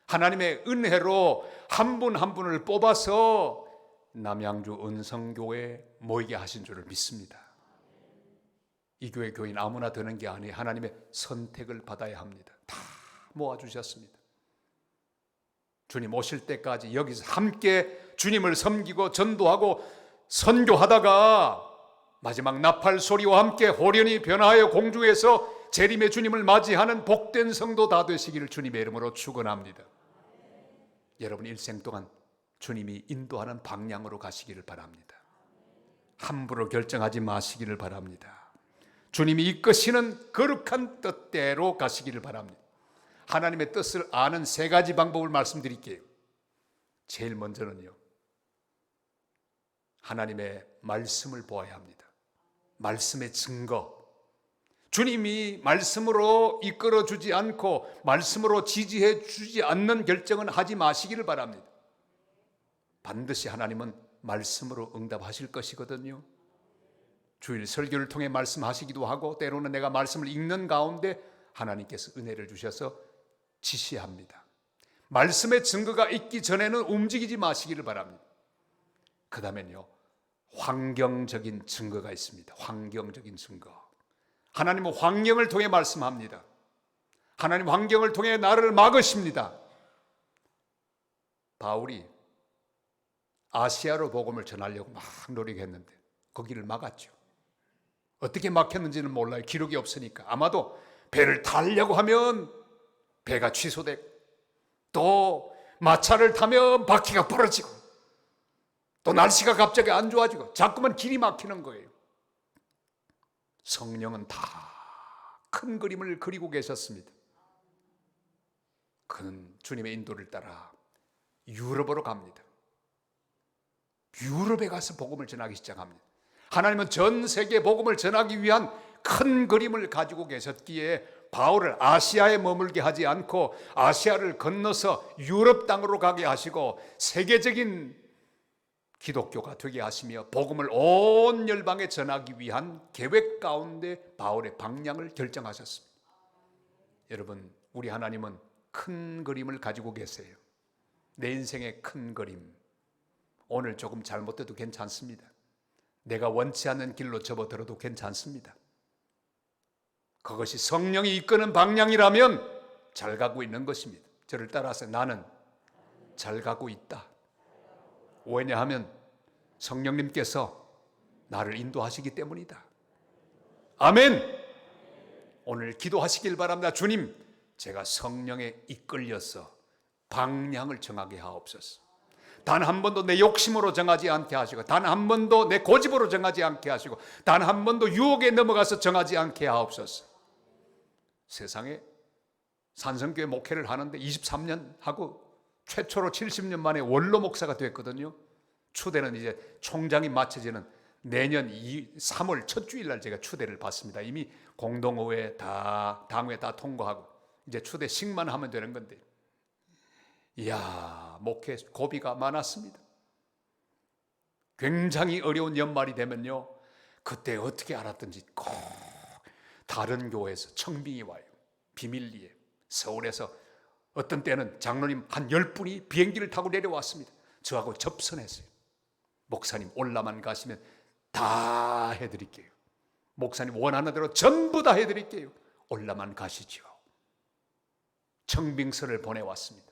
하나님의 은혜로 한 분 한 분을 뽑아서 남양주 은성교회에 모이게 하신 줄을 믿습니다. 이 교회 교인 아무나 되는 게 아니에요. 하나님의 선택을 받아야 합니다. 다 모아주셨습니다. 주님 오실 때까지 여기서 함께 주님을 섬기고 전도하고 선교하다가 마지막 나팔 소리와 함께 호련히 변화하여 공중에서 재림의 주님을 맞이하는 복된 성도 다 되시기를 주님의 이름으로 축원합니다. 여러분 일생 동안 주님이 인도하는 방향으로 가시기를 바랍니다. 함부로 결정하지 마시기를 바랍니다. 주님이 이끄시는 거룩한 뜻대로 가시기를 바랍니다. 하나님의 뜻을 아는 3가지 방법을 말씀드릴게요. 제일 먼저는요, 하나님의 말씀을 보아야 합니다. 말씀의 증거. 주님이 말씀으로 이끌어 주지 않고 말씀으로 지지해 주지 않는 결정은 하지 마시기를 바랍니다. 반드시 하나님은 말씀으로 응답하실 것이거든요. 주일 설교를 통해 말씀하시기도 하고 때로는 내가 말씀을 읽는 가운데 하나님께서 은혜를 주셔서 지시합니다. 말씀의 증거가 있기 전에는 움직이지 마시기를 바랍니다. 그 다음에는요, 환경적인 증거가 있습니다. 환경적인 증거. 하나님은 환경을 통해 말씀합니다. 하나님 환경을 통해 나를 막으십니다. 바울이 아시아로 복음을 전하려고 막 노력했는데 거기를 막았죠. 어떻게 막혔는지는 몰라요. 기록이 없으니까. 아마도 배를 타려고 하면 배가 취소되고, 또 마차를 타면 바퀴가 부러지고, 또 날씨가 갑자기 안 좋아지고, 자꾸만 길이 막히는 거예요. 성령은 다 큰 그림을 그리고 계셨습니다. 그는 주님의 인도를 따라 유럽으로 갑니다. 유럽에 가서 복음을 전하기 시작합니다. 하나님은 전 세계 복음을 전하기 위한 큰 그림을 가지고 계셨기에 바울을 아시아에 머물게 하지 않고 아시아를 건너서 유럽 땅으로 가게 하시고 세계적인 기독교가 되게 하시며 복음을 온 열방에 전하기 위한 계획 가운데 바울의 방향을 결정하셨습니다. 여러분, 우리 하나님은 큰 그림을 가지고 계세요. 내 인생의 큰 그림. 오늘 조금 잘못돼도 괜찮습니다. 내가 원치 않는 길로 접어들어도 괜찮습니다. 그것이 성령이 이끄는 방향이라면 잘 가고 있는 것입니다. 저를 따라서 나는 잘 가고 있다. 왜냐하면 성령님께서 나를 인도하시기 때문이다. 아멘. 오늘 기도하시길 바랍니다. 주님, 제가 성령에 이끌려서 방향을 정하게 하옵소서. 단 한 번도 내 욕심으로 정하지 않게 하시고, 단 한 번도 내 고집으로 정하지 않게 하시고, 단 한 번도 유혹에 넘어가서 정하지 않게 하옵소서. 세상에 산성교회 목회를 하는데 23년 하고 최초로 70년 만에 원로 목사가 됐거든요. 추대는 이제 총장이 마쳐지는 내년 3월 첫 주일날 제가 추대를 받습니다. 이미 공동의회 다 당회 다 통과하고 이제 추대식만 하면 되는 건데, 이야, 목회 고비가 많았습니다. 굉장히 어려운 연말이 되면요, 그때 어떻게 알았던지 꼭 다른 교회에서 청빙이 와요. 비밀리에. 서울에서 어떤 때는 장로님 한 10분이 비행기를 타고 내려왔습니다. 저하고 접선했어요. 목사님 올라만 가시면 다 해드릴게요. 목사님 원하는 대로 전부 다 해드릴게요. 올라만 가시죠. 청빙서를 보내왔습니다.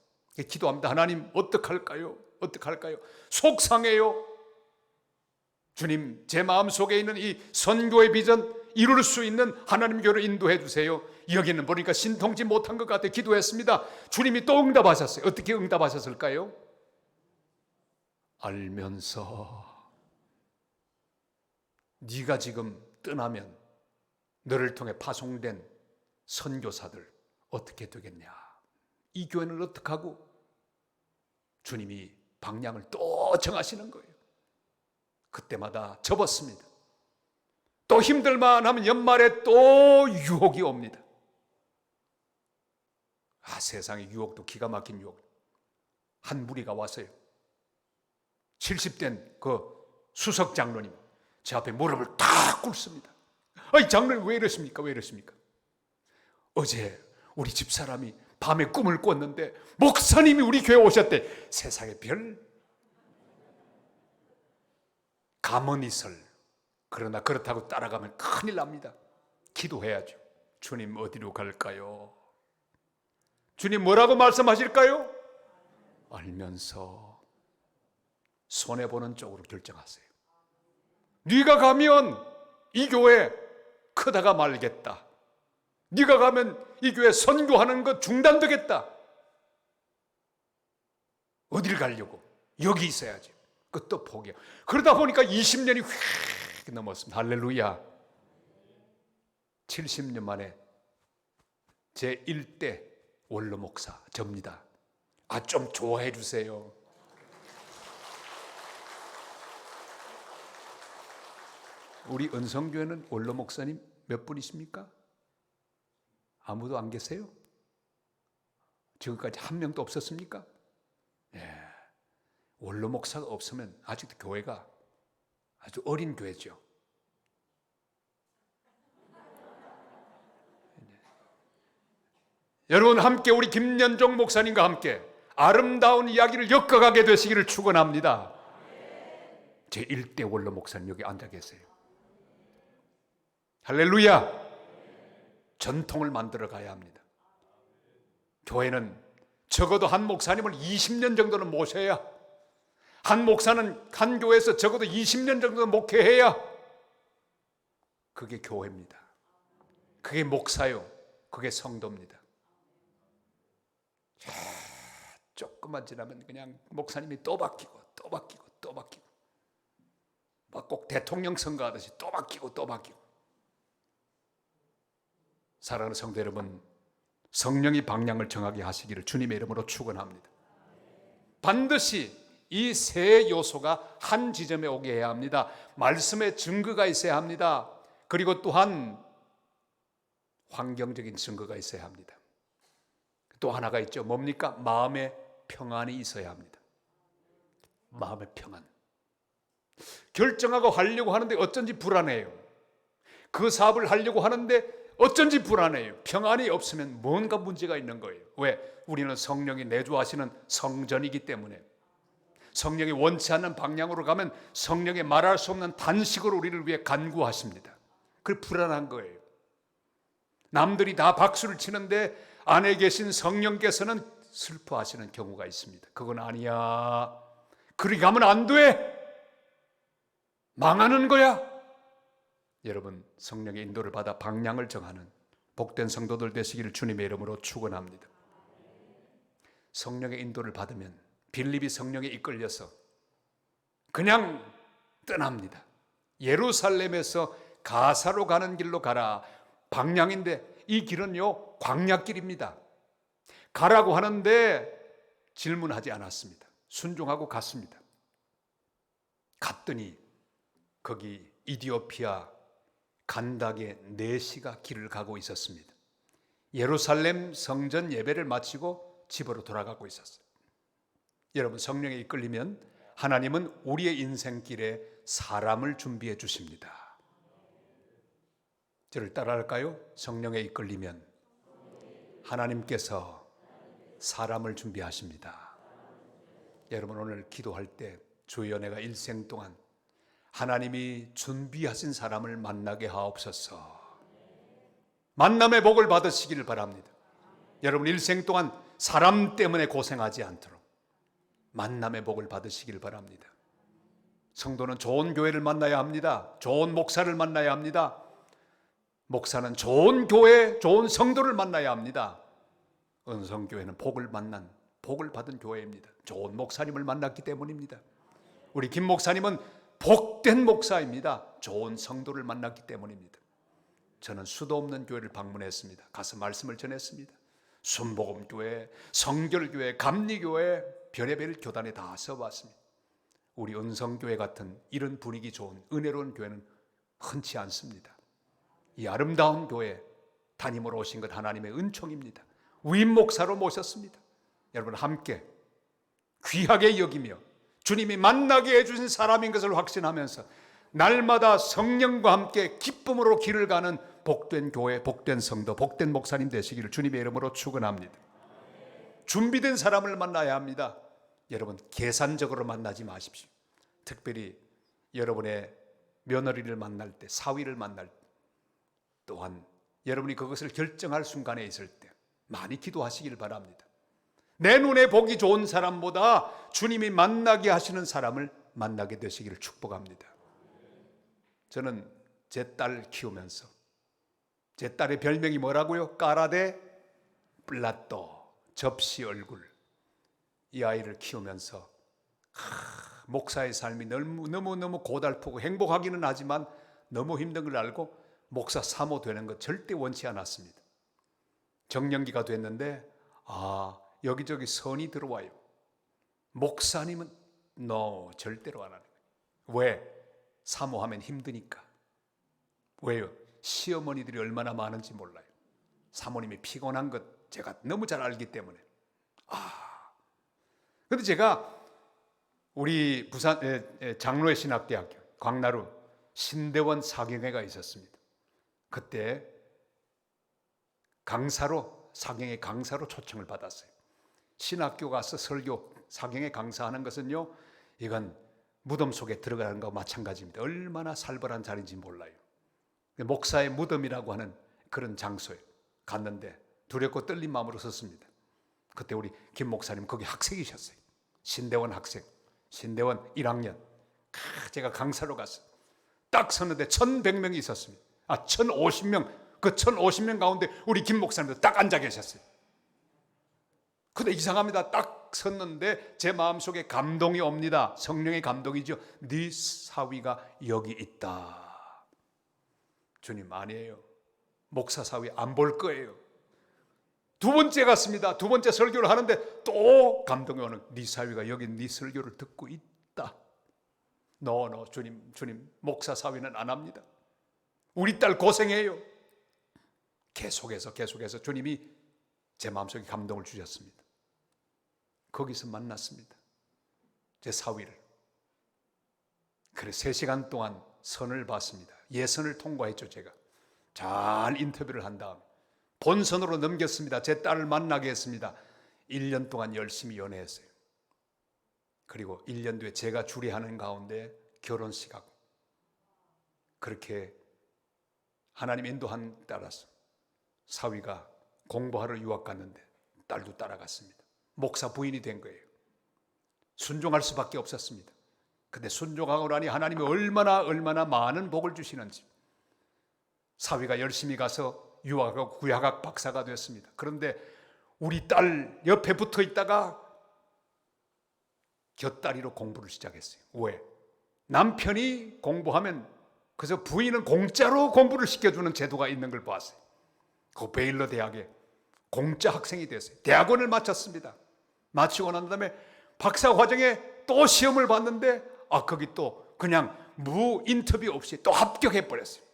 기도합니다. 하나님, 어떡할까요? 어떡할까요? 속상해요. 주님, 제 마음속에 있는 이 선교의 비전 이룰 수 있는 하나님 교회를 인도해 주세요. 여기는 보니까 신통치 못한 것 같아. 기도했습니다. 주님이 또 응답하셨어요. 어떻게 응답하셨을까요? 알면서 네가 지금 떠나면 너를 통해 파송된 선교사들 어떻게 되겠냐? 이 교회는 어떻게 하고? 주님이 방향을 또 정하시는 거예요. 그때마다 접었습니다. 또 힘들만 하면 연말에 또 유혹이 옵니다. 세상의 유혹도 기가 막힌 유혹. 한 무리가 왔어요. 70된 그 수석 장로님 제 앞에 무릎을 탁 꿇습니다. 아니, 장로님 왜 이러십니까? 왜 이러십니까? 어제 우리 집사람이 밤에 꿈을 꿨는데 목사님이 우리 교회 오셨대. 세상에 별 가머니설. 그러나 그렇다고 따라가면 큰일 납니다. 기도해야죠. 주님, 어디로 갈까요? 주님, 뭐라고 말씀하실까요? 알면서 손해보는 쪽으로 결정하세요. 네가 가면 이 교회 크다가 말겠다. 네가 가면 이 교회 선교하는 것 중단되겠다. 어딜 가려고? 여기 있어야지. 그것도 포기해. 그러다 보니까 20년이 휙 넘었습니다. 할렐루야. 70년 만에 제 1대 원로 목사 접니다. 좀 좋아해 주세요. 우리 은성교회는 원로 목사님 몇 분이십니까? 아무도 안 계세요? 지금까지 한 명도 없었습니까? 네. 원로 목사가 없으면 아직도 교회가 아주 어린 교회죠. 여러분, 함께 우리 김연종 목사님과 함께 아름다운 이야기를 엮어가게 되시기를 축원합니다. 제 1대 원로 목사님 여기 앉아 계세요. 할렐루야. 전통을 만들어 가야 합니다. 교회는 적어도 한 목사님을 20년 정도는 모셔야, 한 목사는 한 교회에서 적어도 20년 정도 목회해야 그게 교회입니다. 그게 목사요. 그게 성도입니다. 조금만 지나면 그냥 목사님이 또 바뀌고 또 바뀌고 또 바뀌고, 막 꼭 대통령 선거하듯이 또 바뀌고 또 바뀌고. 사랑하는 성도 여러분, 성령이 방향을 정하게 하시기를 주님의 이름으로 축원합니다. 반드시 이 세 요소가 한 지점에 오게 해야 합니다. 말씀의 증거가 있어야 합니다. 그리고 또한 환경적인 증거가 있어야 합니다. 또 하나가 있죠. 뭡니까? 마음의 평안이 있어야 합니다. 마음의 평안. 결정하고 하려고 하는데 어쩐지 불안해요. 그 사업을 하려고 하는데 어쩐지 불안해요. 평안이 없으면 뭔가 문제가 있는 거예요. 왜? 우리는 성령이 내주하시는 성전이기 때문에. 성령이 원치 않는 방향으로 가면 성령이 말할 수 없는 단식으로 우리를 위해 간구하십니다. 그게 불안한 거예요. 남들이 다 박수를 치는데 안에 계신 성령께서는 슬퍼하시는 경우가 있습니다. 그건 아니야. 그리 가면 안 돼. 망하는 거야. 여러분, 성령의 인도를 받아 방향을 정하는 복된 성도들 되시기를 주님의 이름으로 축원합니다. 성령의 인도를 받으면 빌립이 성령에 이끌려서 그냥 떠납니다. 예루살렘에서 가사로 가는 길로 가라. 방향인데 이 길은요, 광야길입니다. 가라고 하는데 질문하지 않았습니다. 순종하고 갔습니다. 갔더니 거기 이디오피아 간닥에 4시가 길을 가고 있었습니다. 예루살렘 성전 예배를 마치고 집으로 돌아가고 있었어요. 여러분, 성령에 이끌리면 하나님은 우리의 인생길에 사람을 준비해 주십니다. 저를 따라할까요? 성령에 이끌리면 하나님께서 사람을 준비하십니다. 여러분, 오늘 기도할 때 주여 내가 일생 동안 하나님이 준비하신 사람을 만나게 하옵소서. 만남의 복을 받으시기를 바랍니다. 여러분, 일생 동안 사람 때문에 고생하지 않도록 만남의 복을 받으시길 바랍니다. 성도는 좋은 교회를 만나야 합니다. 좋은 목사를 만나야 합니다. 목사는 좋은 교회, 좋은 성도를 만나야 합니다. 은성교회는 복을 받은 교회입니다. 좋은 목사님을 만났기 때문입니다. 우리 김 목사님은 복된 목사입니다. 좋은 성도를 만났기 때문입니다. 저는 수도 없는 교회를 방문했습니다. 가서 말씀을 전했습니다. 순복음교회, 성결교회, 감리교회, 별의별 교단에 다 써봤습니다. 우리 은성교회 같은 이런 분위기 좋은 은혜로운 교회는 흔치 않습니다. 이 아름다운 교회 담임으로 오신 것 하나님의 은총입니다. 위임 목사로 모셨습니다. 여러분, 함께 귀하게 여기며 주님이 만나게 해주신 사람인 것을 확신하면서 날마다 성령과 함께 기쁨으로 길을 가는 복된 교회, 복된 성도, 복된 목사님 되시기를 주님의 이름으로 축원합니다. 준비된 사람을 만나야 합니다. 여러분, 계산적으로 만나지 마십시오. 특별히 여러분의 며느리를 만날 때, 사위를 만날 때, 또한 여러분이 그것을 결정할 순간에 있을 때 많이 기도하시길 바랍니다. 내 눈에 보기 좋은 사람보다 주님이 만나게 하시는 사람을 만나게 되시기를 축복합니다. 저는 제 딸 키우면서, 제 딸의 별명이 뭐라고요? 까라데 플라또, 접시 얼굴. 이 아이를 키우면서 목사의 삶이 너무너무 고달프고 행복하기는 하지만 너무 힘든 걸 알고 목사 사모 되는 것 절대 원치 않았습니다. 정년기가 됐는데 여기저기 선이 들어와요. 목사님은 절대로 안 하는 거예요. 왜? 사모하면 힘드니까. 왜요? 시어머니들이 얼마나 많은지 몰라요. 사모님이 피곤한 것 제가 너무 잘 알기 때문에. 그런데 제가 우리 부산 장로의 신학대학교 광나루 신대원 사경회가 있었습니다. 그때 사경회 강사로 초청을 받았어요. 신학교 가서 설교, 사경회 강사하는 것은요, 이건 무덤 속에 들어가는 것과 마찬가지입니다. 얼마나 살벌한 자리인지 몰라요. 목사의 무덤이라고 하는 그런 장소에 갔는데 두렵고 떨린 마음으로 섰습니다. 그때 우리 김 목사님 거기 학생이셨어요. 신대원 학생, 신대원 1학년. 제가 강사로 갔어요. 딱 섰는데 1,100명이 있었습니다. 1,050명. 그 1,050명 가운데 우리 김 목사님도 딱 앉아 계셨어요. 근데 이상합니다. 딱 섰는데 제 마음속에 감동이 옵니다. 성령의 감동이죠. 네 사위가 여기 있다. 주님 아니에요. 목사 사위 안 볼 거예요. 두 번째 갔습니다. 두 번째 설교를 하는데 또 감동이 오는, 네 사위가 여기 네 설교를 듣고 있다. 노 주님 목사 사위는 안 합니다. 우리 딸 고생해요. 계속해서 주님이 제 마음속에 감동을 주셨습니다. 거기서 만났습니다. 제 사위를. 그래 3시간 동안 선을 봤습니다. 예선을 통과했죠. 제가 잘 인터뷰를 한 다음에 본선으로 넘겼습니다. 제 딸을 만나게 했습니다. 1년 동안 열심히 연애했어요. 그리고 1년 뒤에 제가 주례하는 가운데 결혼식하고, 그렇게 하나님 인도한 따라서 사위가 공부하러 유학 갔는데 딸도 따라갔습니다. 목사 부인이 된 거예요. 순종할 수밖에 없었습니다. 근데 순종하고 나니 하나님이 얼마나 많은 복을 주시는지. 사위가 열심히 가서 유학하고 구약학 박사가 됐습니다. 그런데 우리 딸 옆에 붙어 있다가 곁다리로 공부를 시작했어요. 왜? 남편이 공부하면 그래서 부인은 공짜로 공부를 시켜주는 제도가 있는 걸 봤어요. 그 베일러 대학에 공짜 학생이 됐어요. 대학원을 마쳤습니다. 마치고 난 다음에 박사 과정에 또 시험을 봤는데 거기 또 그냥 무 인터뷰 없이 또 합격해 버렸어요.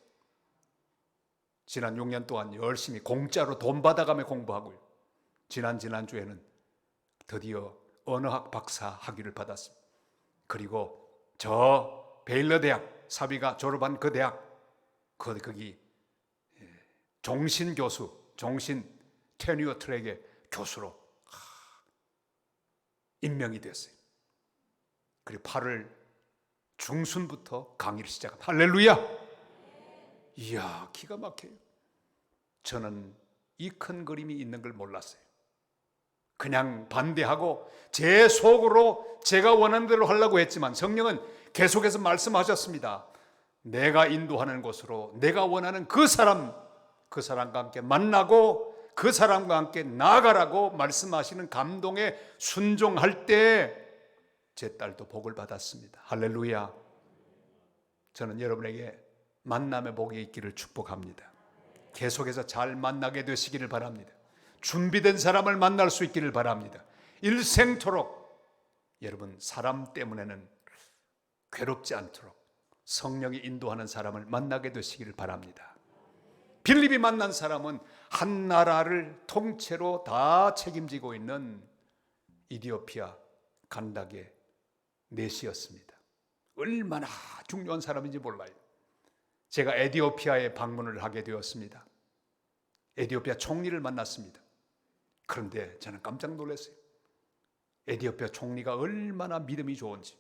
지난 6년 동안 열심히 공짜로 돈 받아가며 공부하고요. 지난주에는 드디어 언어학 박사 학위를 받았습니다. 그리고 저 베일러 대학, 사위가 졸업한 그 대학, 거기 종신 교수, 종신 테뉴어 트랙의 교수로 임명이 됐어요. 그리고 8월 중순부터 강의를 시작합니다. 할렐루야! 이야, 기가 막혀요. 저는 이 큰 그림이 있는 걸 몰랐어요. 그냥 반대하고 제 속으로 제가 원하는 대로 하려고 했지만 성령은 계속해서 말씀하셨습니다. 내가 인도하는 곳으로 내가 원하는 그 사람과 함께 만나고 그 사람과 함께 나아가라고 말씀하시는 감동에 순종할 때 제 딸도 복을 받았습니다. 할렐루야. 저는 여러분에게 만남의 복이 있기를 축복합니다. 계속해서 잘 만나게 되시기를 바랍니다. 준비된 사람을 만날 수 있기를 바랍니다. 일생토록 여러분 사람 때문에는 괴롭지 않도록 성령이 인도하는 사람을 만나게 되시기를 바랍니다. 빌립이 만난 사람은 한 나라를 통째로 다 책임지고 있는 이디오피아 간다게 내시였습니다. 얼마나 중요한 사람인지 몰라요. 제가 에티오피아에 방문을 하게 되었습니다. 에티오피아 총리를 만났습니다. 그런데 저는 깜짝 놀랐어요. 에티오피아 총리가 얼마나 믿음이 좋은지,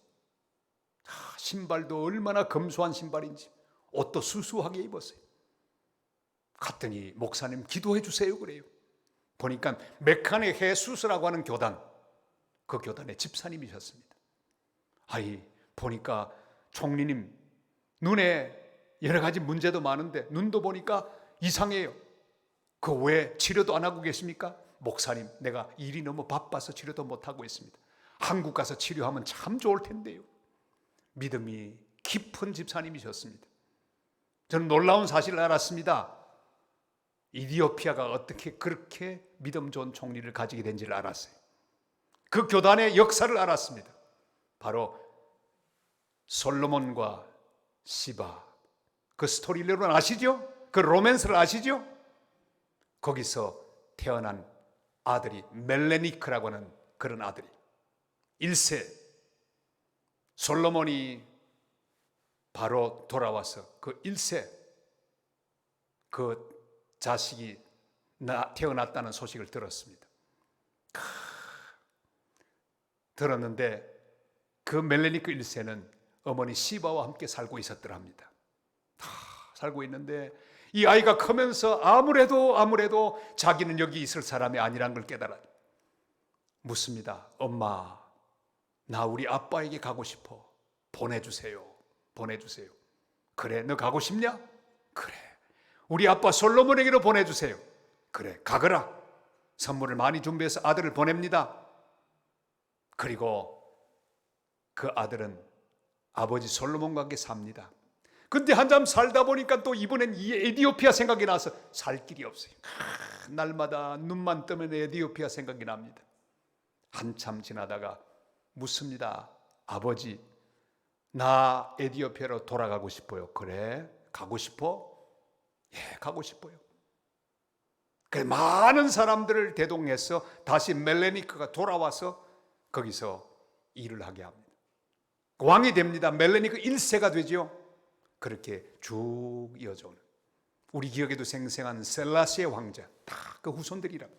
신발도 얼마나 검소한 신발인지, 옷도 수수하게 입었어요. 갔더니 목사님 기도해 주세요 그래요. 보니까 메카네 헤수스라고 하는 교단, 그 교단의 집사님이셨습니다. 보니까 총리님 눈에 여러 가지 문제도 많은데 눈도 보니까 이상해요. 그 왜 치료도 안 하고 계십니까? 목사님, 내가 일이 너무 바빠서 치료도 못하고 있습니다. 한국 가서 치료하면 참 좋을 텐데요. 믿음이 깊은 집사님이셨습니다. 저는 놀라운 사실을 알았습니다. 이디오피아가 어떻게 그렇게 믿음 좋은 총리를 가지게 된지를 알았어요. 그 교단의 역사를 알았습니다. 바로 솔로몬과 시바, 그 스토리를 아시죠? 그 로맨스를 아시죠? 거기서 태어난 아들이 멜레니크라고 하는 그런 아들이 1세, 솔로몬이 바로 돌아와서 그 1세 그 자식이 태어났다는 소식을 들었습니다. 들었는데 그 멜레니크 1세는 어머니 시바와 함께 살고 있었더랍니다. 다 살고 있는데 이 아이가 크면서 아무래도 자기는 여기 있을 사람이 아니란 걸 깨달아요. 묻습니다. 엄마, 나 우리 아빠에게 가고 싶어. 보내주세요. 보내주세요. 그래, 너 가고 싶냐? 그래. 우리 아빠 솔로몬에게로 보내주세요. 그래, 가거라. 선물을 많이 준비해서 아들을 보냅니다. 그리고 그 아들은 아버지 솔로몬과 함께 삽니다. 근데 한참 살다 보니까 또 이번엔 이 에티오피아 생각이 나서 살 길이 없어요. 날마다 눈만 뜨면 에티오피아 생각이 납니다. 한참 지나다가 묻습니다. 아버지, 나 에티오피아로 돌아가고 싶어요. 그래? 가고 싶어? 예, 가고 싶어요. 그래, 많은 사람들을 대동해서 다시 멜레니크가 돌아와서 거기서 일을 하게 합니다. 왕이 됩니다. 멜레니크 1세가 되죠. 그렇게 쭉 이어져 오는 우리 기억에도 생생한 셀라시의 왕자, 다 그 후손들이라고.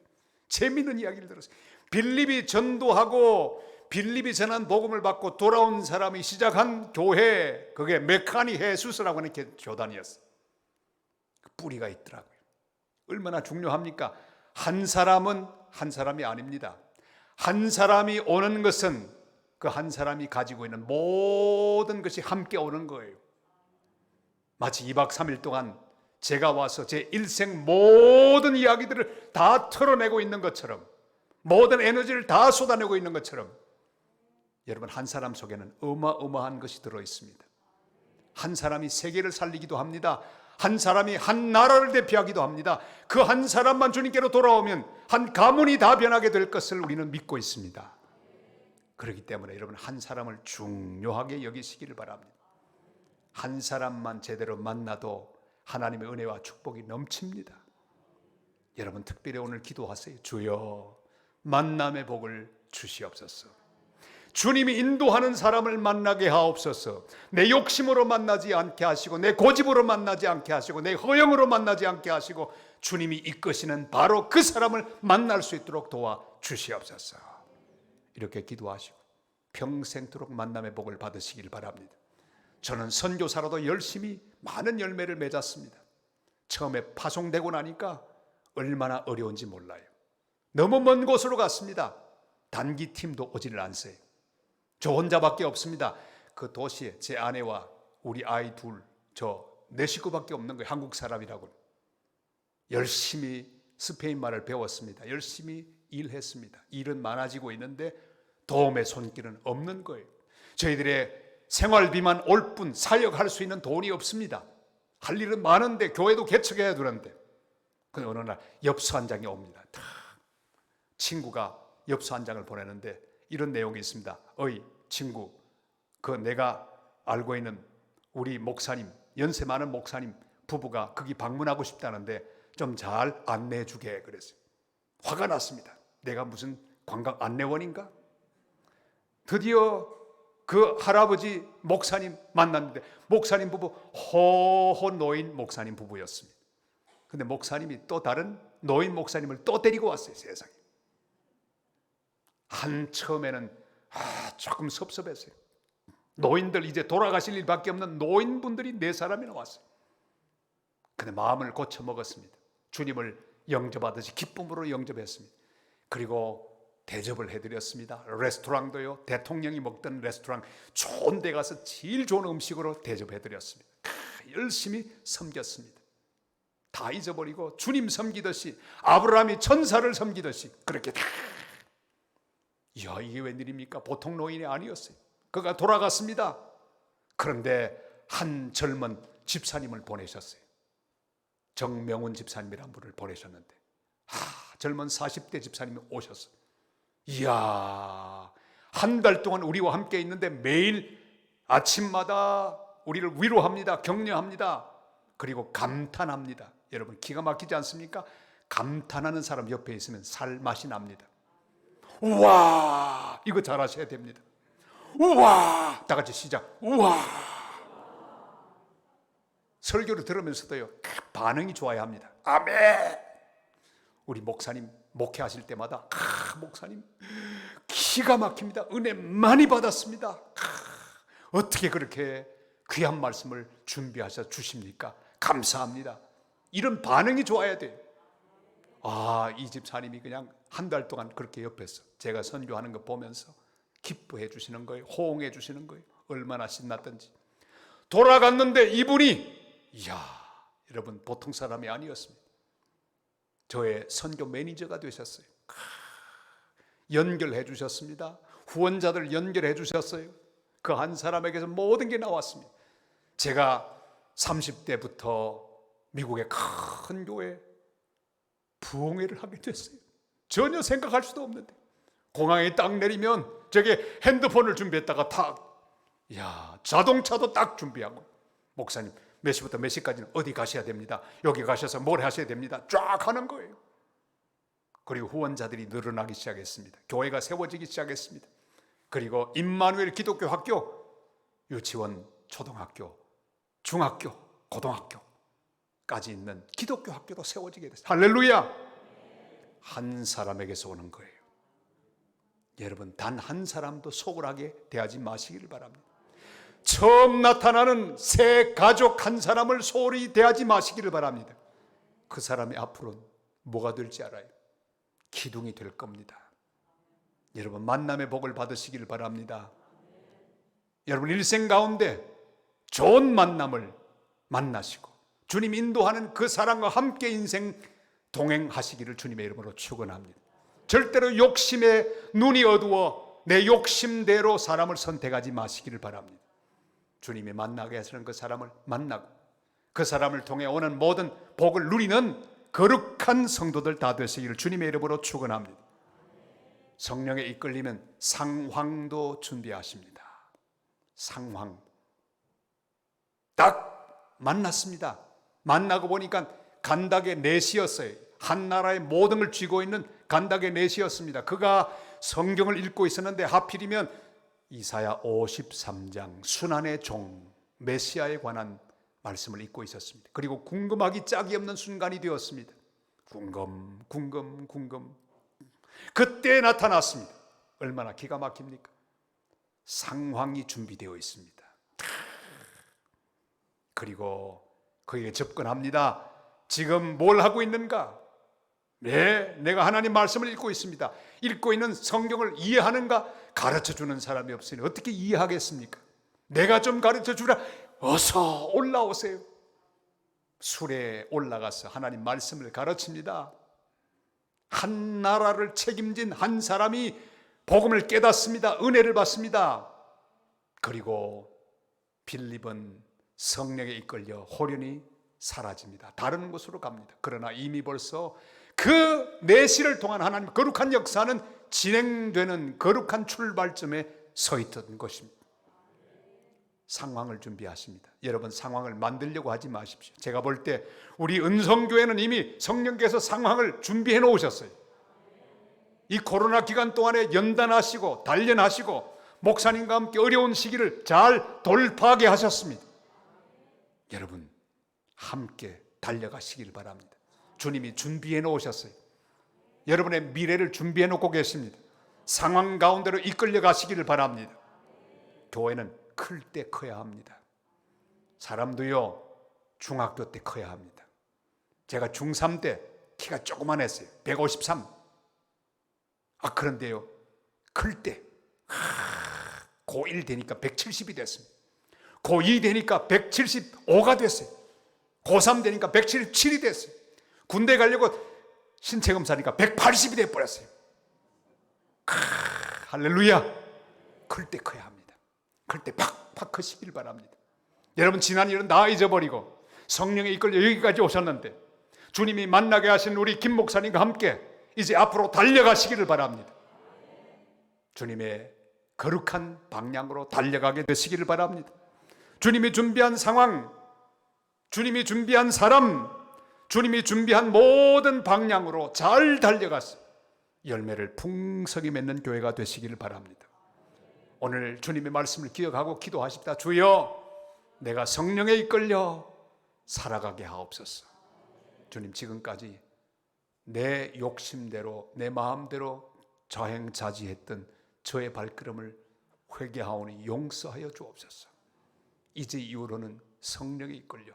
재미있는 이야기를 들었어요. 빌립이 전도하고 빌립이 전한 복음을 받고 돌아온 사람이 시작한 교회, 그게 메카니 헤수스라고 하는 교단이었어요. 뿌리가 있더라고요. 얼마나 중요합니까? 한 사람은 한 사람이 아닙니다. 한 사람이 오는 것은 그 한 사람이 가지고 있는 모든 것이 함께 오는 거예요. 마치 2박 3일 동안 제가 와서 제 일생 모든 이야기들을 다 털어내고 있는 것처럼, 모든 에너지를 다 쏟아내고 있는 것처럼, 여러분, 한 사람 속에는 어마어마한 것이 들어있습니다. 한 사람이 세계를 살리기도 합니다. 한 사람이 한 나라를 대표하기도 합니다. 그 한 사람만 주님께로 돌아오면 한 가문이 다 변하게 될 것을 우리는 믿고 있습니다. 그렇기 때문에 여러분, 한 사람을 중요하게 여기시기를 바랍니다. 한 사람만 제대로 만나도 하나님의 은혜와 축복이 넘칩니다. 여러분, 특별히 오늘 기도하세요. 주여, 만남의 복을 주시옵소서. 주님이 인도하는 사람을 만나게 하옵소서. 내 욕심으로 만나지 않게 하시고, 내 고집으로 만나지 않게 하시고, 내 허영으로 만나지 않게 하시고, 주님이 이끄시는 바로 그 사람을 만날 수 있도록 도와 주시옵소서. 이렇게 기도하시고 평생토록 만남의 복을 받으시길 바랍니다. 저는 선교사로도 열심히 많은 열매를 맺었습니다. 처음에 파송되고 나니까 얼마나 어려운지 몰라요. 너무 먼 곳으로 갔습니다. 단기 팀도 오지를 않으세요. 저 혼자밖에 없습니다. 그 도시에 제 아내와 우리 아이 둘, 저 네 식구밖에 없는 거예요. 한국 사람이라고. 열심히 스페인 말을 배웠습니다. 열심히 일했습니다. 일은 많아지고 있는데 도움의 손길은 없는 거예요. 저희들의 생활비만 올 뿐 사역할 수 있는 돈이 없습니다. 할 일은 많은데 교회도 개척해야 되는데. 근데 어느 날 엽서 한 장이 옵니다. 다 친구가 엽서 한 장을 보내는데 이런 내용이 있습니다. 어이 친구, 그 내가 알고 있는 우리 목사님, 연세 많은 목사님 부부가 거기 방문하고 싶다는데 좀 잘 안내해 주게 그랬어요. 화가 났습니다. 내가 무슨 관광 안내원인가? 드디어 그 할아버지 목사님 만났는데 목사님 부부 호호 노인 목사님 부부였습니다. 근데 목사님이 또 다른 노인 목사님을 또 데리고 왔어요. 세상에. 한 처음에는 조금 섭섭했어요. 노인들 이제 돌아가실 일밖에 없는 노인분들이 4사람이나 왔어요. 근데 마음을 고쳐 먹었습니다. 주님을 영접하듯이 기쁨으로 영접했습니다. 그리고 대접을 해드렸습니다. 레스토랑도요, 대통령이 먹던 레스토랑 좋은 데 가서 제일 좋은 음식으로 대접해드렸습니다. 열심히 섬겼습니다. 다 잊어버리고 주님 섬기듯이, 아브라함이 천사를 섬기듯이 그렇게 다. 이야, 이게 웬일입니까? 보통 노인이 아니었어요. 그가 돌아갔습니다. 그런데 한 젊은 집사님을 보내셨어요. 정명훈 집사님이라는 분을 보내셨는데 젊은 40대 집사님이 오셨어요. 이야, 한 달 동안 우리와 함께 있는데 매일 아침마다 우리를 위로합니다. 격려합니다. 그리고 감탄합니다. 여러분, 기가 막히지 않습니까? 감탄하는 사람 옆에 있으면 살 맛이 납니다. 우와, 이거 잘하셔야 됩니다. 우와, 다 같이 시작. 우와. 설교를 들으면서도요, 반응이 좋아야 합니다. 아멘. 우리 목사님 목회하실 때마다 목사님 기가 막힙니다. 은혜 많이 받았습니다. 어떻게 그렇게 귀한 말씀을 준비하셔 주십니까? 감사합니다. 이런 반응이 좋아야 돼요. 이 집사님이 그냥 한 달 동안 그렇게 옆에서 제가 선교하는 거 보면서 기뻐해 주시는 거예요. 호응해 주시는 거예요. 얼마나 신났던지. 돌아갔는데 이분이, 이야, 여러분 보통 사람이 아니었습니다. 저의 선교 매니저가 되셨어요. 연결해 주셨습니다. 후원자들 연결해 주셨어요. 그 한 사람에게서 모든 게 나왔습니다. 제가 30대부터 미국의 큰 교회 부흥회를 하게 됐어요. 전혀 생각할 수도 없는데 공항에 딱 내리면 저게 핸드폰을 준비했다가 자동차도 딱 준비하고, 목사님 몇 시부터 몇 시까지는 어디 가셔야 됩니다. 여기 가셔서 뭘 하셔야 됩니다. 쫙 하는 거예요. 그리고 후원자들이 늘어나기 시작했습니다. 교회가 세워지기 시작했습니다. 그리고 임마누엘 기독교 학교, 유치원, 초등학교, 중학교, 고등학교까지 있는 기독교 학교도 세워지게 됐어요. 할렐루야! 한 사람에게서 오는 거예요. 여러분, 단 한 사람도 소홀하게 대하지 마시기를 바랍니다. 처음 나타나는 새 가족 한 사람을 소홀히 대하지 마시기를 바랍니다. 그 사람이 앞으로는 뭐가 될지 알아요. 기둥이 될 겁니다. 여러분, 만남의 복을 받으시기를 바랍니다. 여러분, 일생 가운데 좋은 만남을 만나시고 주님 인도하는 그 사랑과 함께 인생 동행하시기를 주님의 이름으로 축원합니다. 절대로 욕심에 눈이 어두워 내 욕심대로 사람을 선택하지 마시기를 바랍니다. 주님이 만나게 하시는 그 사람을 만나고 그 사람을 통해 오는 모든 복을 누리는 거룩한 성도들 다 되시기를 주님의 이름으로 축원합니다. 성령에 이끌리면 상황도 준비하십니다. 상황. 딱 만났습니다. 만나고 보니까 간닥의 넷이었어요. 한 나라의 모든 걸 쥐고 있는 간닥의 넷이었습니다. 그가 성경을 읽고 있었는데 하필이면 이사야 53장 순환의 종 메시아에 관한 말씀을 읽고 있었습니다. 그리고 궁금하기 짝이 없는 순간이 되었습니다. 궁금. 그때 나타났습니다. 얼마나 기가 막힙니까? 상황이 준비되어 있습니다. 그리고 그에게 접근합니다. 지금 뭘 하고 있는가? 네, 내가 하나님 말씀을 읽고 있습니다. 읽고 있는 성경을 이해하는가? 가르쳐주는 사람이 없으니 어떻게 이해하겠습니까? 내가 좀 가르쳐주라. 어서 올라오세요. 술에 올라가서 하나님 말씀을 가르칩니다. 한 나라를 책임진 한 사람이 복음을 깨닫습니다. 은혜를 받습니다. 그리고 빌립은 성령에 이끌려 호련히 사라집니다. 다른 곳으로 갑니다. 그러나 이미 벌써 그 내시를 통한 하나님 거룩한 역사는 진행되는 거룩한 출발점에 서 있던 것입니다. 상황을 준비하십니다. 여러분, 상황을 만들려고 하지 마십시오. 제가 볼 때 우리 은성교회는 이미 성령께서 상황을 준비해 놓으셨어요. 이 코로나 기간 동안에 연단하시고 단련하시고 목사님과 함께 어려운 시기를 잘 돌파하게 하셨습니다. 여러분, 함께 달려가시길 바랍니다. 주님이 준비해 놓으셨어요. 여러분의 미래를 준비해 놓고 계십니다. 상황 가운데로 이끌려 가시기를 바랍니다. 교회는 클 때 커야 합니다. 사람도요, 중학교 때 커야 합니다. 제가 중3 때 키가 조그만했어요. 153. 그런데요, 클 때 고1 되니까 170이 됐습니다. 고2 되니까 175가 됐어요. 고3 되니까 177이 됐어요. 군대 가려고 신체 검사니까 180이 돼버렸어요. 할렐루야. 클 때 커야 합니다. 클 때 팍팍 크시길 바랍니다. 여러분, 지난 일은 다 잊어버리고 성령에 이끌려 여기까지 오셨는데 주님이 만나게 하신 우리 김 목사님과 함께 이제 앞으로 달려가시기를 바랍니다. 주님의 거룩한 방향으로 달려가게 되시기를 바랍니다. 주님이 준비한 상황, 주님이 준비한 사람, 주님이 준비한 모든 방향으로 잘 달려가서 열매를 풍성히 맺는 교회가 되시기를 바랍니다. 오늘 주님의 말씀을 기억하고 기도하십시다. 주여, 내가 성령에 이끌려 살아가게 하옵소서. 주님, 지금까지 내 욕심대로 내 마음대로 자행자지했던 저의 발걸음을 회개하오니 용서하여 주옵소서. 이제 이후로는 성령에 이끌려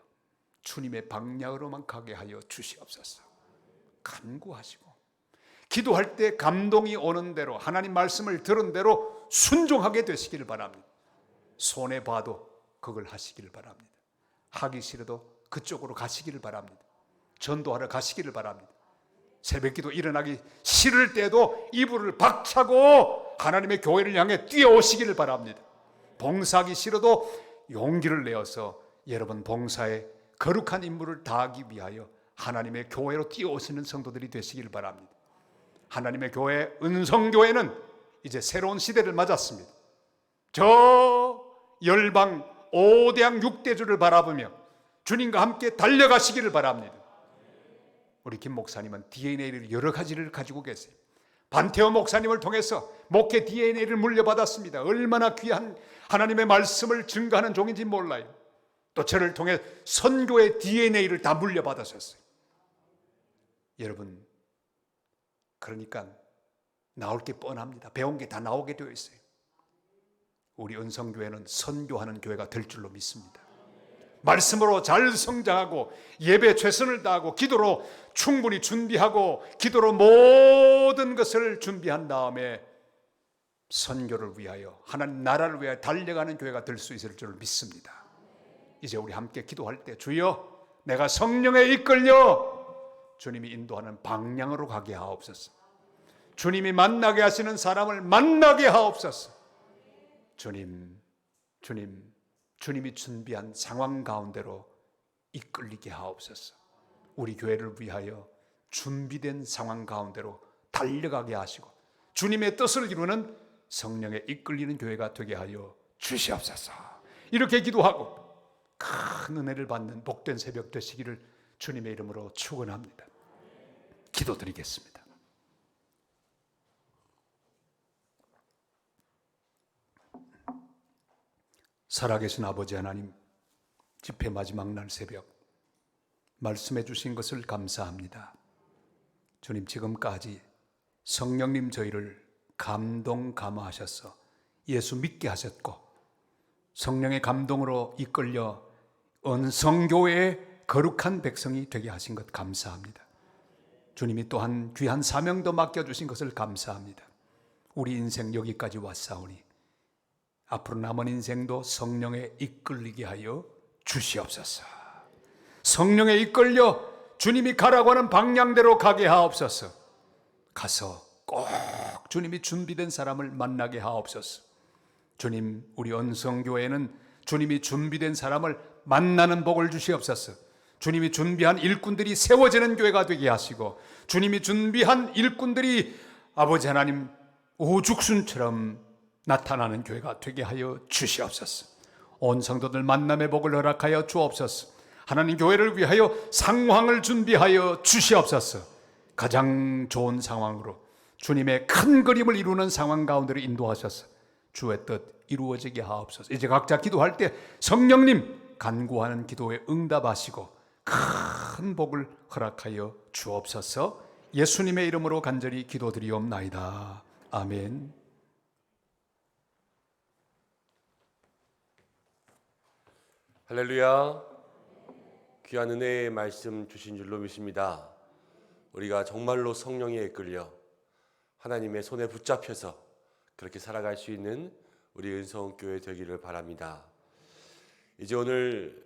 주님의 방향으로만 가게 하여 주시옵소서. 간구하시고 기도할 때 감동이 오는 대로 하나님 말씀을 들은 대로 순종하게 되시기를 바랍니다. 손해 봐도 그걸 하시기를 바랍니다. 하기 싫어도 그쪽으로 가시기를 바랍니다. 전도하러 가시기를 바랍니다. 새벽기도 일어나기 싫을 때도 이불을 박차고 하나님의 교회를 향해 뛰어오시기를 바랍니다. 봉사하기 싫어도 용기를 내어서 여러분 봉사에 거룩한 임무를 다하기 위하여 하나님의 교회로 뛰어오시는 성도들이 되시기를 바랍니다. 하나님의 교회 은성교회는 이제 새로운 시대를 맞았습니다. 저 열방 5대양 6대주를 바라보며 주님과 함께 달려가시기를 바랍니다. 우리 김 목사님은 DNA를 여러 가지를 가지고 계세요. 반태호 목사님을 통해서 목회 DNA를 물려받았습니다. 얼마나 귀한 하나님의 말씀을 증거하는 종인지 몰라요. 또 저를 통해 선교의 DNA를 다 물려받으셨어요. 여러분, 그러니까 나올 게 뻔합니다. 배운 게 다 나오게 되어 있어요. 우리 은성교회는 선교하는 교회가 될 줄로 믿습니다. 말씀으로 잘 성장하고 예배 최선을 다하고 기도로 충분히 준비하고 기도로 모든 것을 준비한 다음에 선교를 위하여 하나님 나라를 위하여 달려가는 교회가 될 수 있을 줄 믿습니다. 이제 우리 함께 기도할 때 주여 내가 성령에 이끌려 주님이 인도하는 방향으로 가게 하옵소서. 주님이 만나게 하시는 사람을 만나게 하옵소서. 주님이 준비한 상황 가운데로 이끌리게 하옵소서. 우리 교회를 위하여 준비된 상황 가운데로 달려가게 하시고 주님의 뜻을 이루는 성령에 이끌리는 교회가 되게 하여 주시옵소서. 이렇게 기도하고 큰 은혜를 받는 복된 새벽 되시기를 주님의 이름으로 축원합니다. 기도드리겠습니다. 살아계신 아버지 하나님, 집회 마지막 날 새벽 말씀해 주신 것을 감사합니다. 주님, 지금까지 성령님 저희를 감동감화하셔서 예수 믿게 하셨고 성령의 감동으로 이끌려 은성교회의 거룩한 백성이 되게 하신 것 감사합니다. 주님이 또한 귀한 사명도 맡겨주신 것을 감사합니다. 우리 인생 여기까지 왔사오니 앞으로 남은 인생도 성령에 이끌리게 하여 주시옵소서. 성령에 이끌려 주님이 가라고 하는 방향대로 가게 하옵소서. 가서 꼭 주님이 준비된 사람을 만나게 하옵소서. 주님, 우리 언성교회는 주님이 준비된 사람을 만나는 복을 주시옵소서. 주님이 준비한 일꾼들이 세워지는 교회가 되게 하시고 주님이 준비한 일꾼들이 아버지 하나님 오죽순처럼 나타나는 교회가 되게 하여 주시옵소서. 온 성도들 만남의 복을 허락하여 주옵소서. 하나님 교회를 위하여 상황을 준비하여 주시옵소서. 가장 좋은 상황으로 주님의 큰 그림을 이루는 상황 가운데로 인도하셔서 주의 뜻 이루어지게 하옵소서. 이제 각자 기도할 때 성령님 간구하는 기도에 응답하시고 큰 복을 허락하여 주옵소서. 예수님의 이름으로 간절히 기도드리옵나이다. 아멘. 할렐루야. 귀한 은혜의 말씀 주신 줄로 믿습니다. 우리가 정말로 성령에 이끌려 하나님의 손에 붙잡혀서 그렇게 살아갈 수 있는 우리 은성교회 되기를 바랍니다. 이제 오늘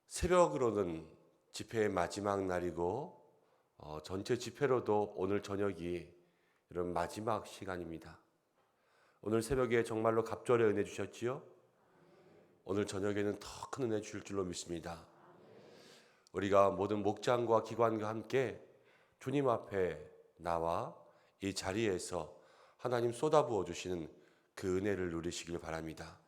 새벽으로는 집회의 마지막 날이고 전체 집회로도 오늘 저녁이 이런 마지막 시간입니다. 오늘 새벽에 정말로 갑절의 은혜 주셨지요? 오늘 저녁에는 더 큰 은혜 주실 줄로 믿습니다. 우리가 모든 목장과 기관과 함께 주님 앞에 나와 이 자리에서 하나님 쏟아부어 주시는 그 은혜를 누리시길 바랍니다.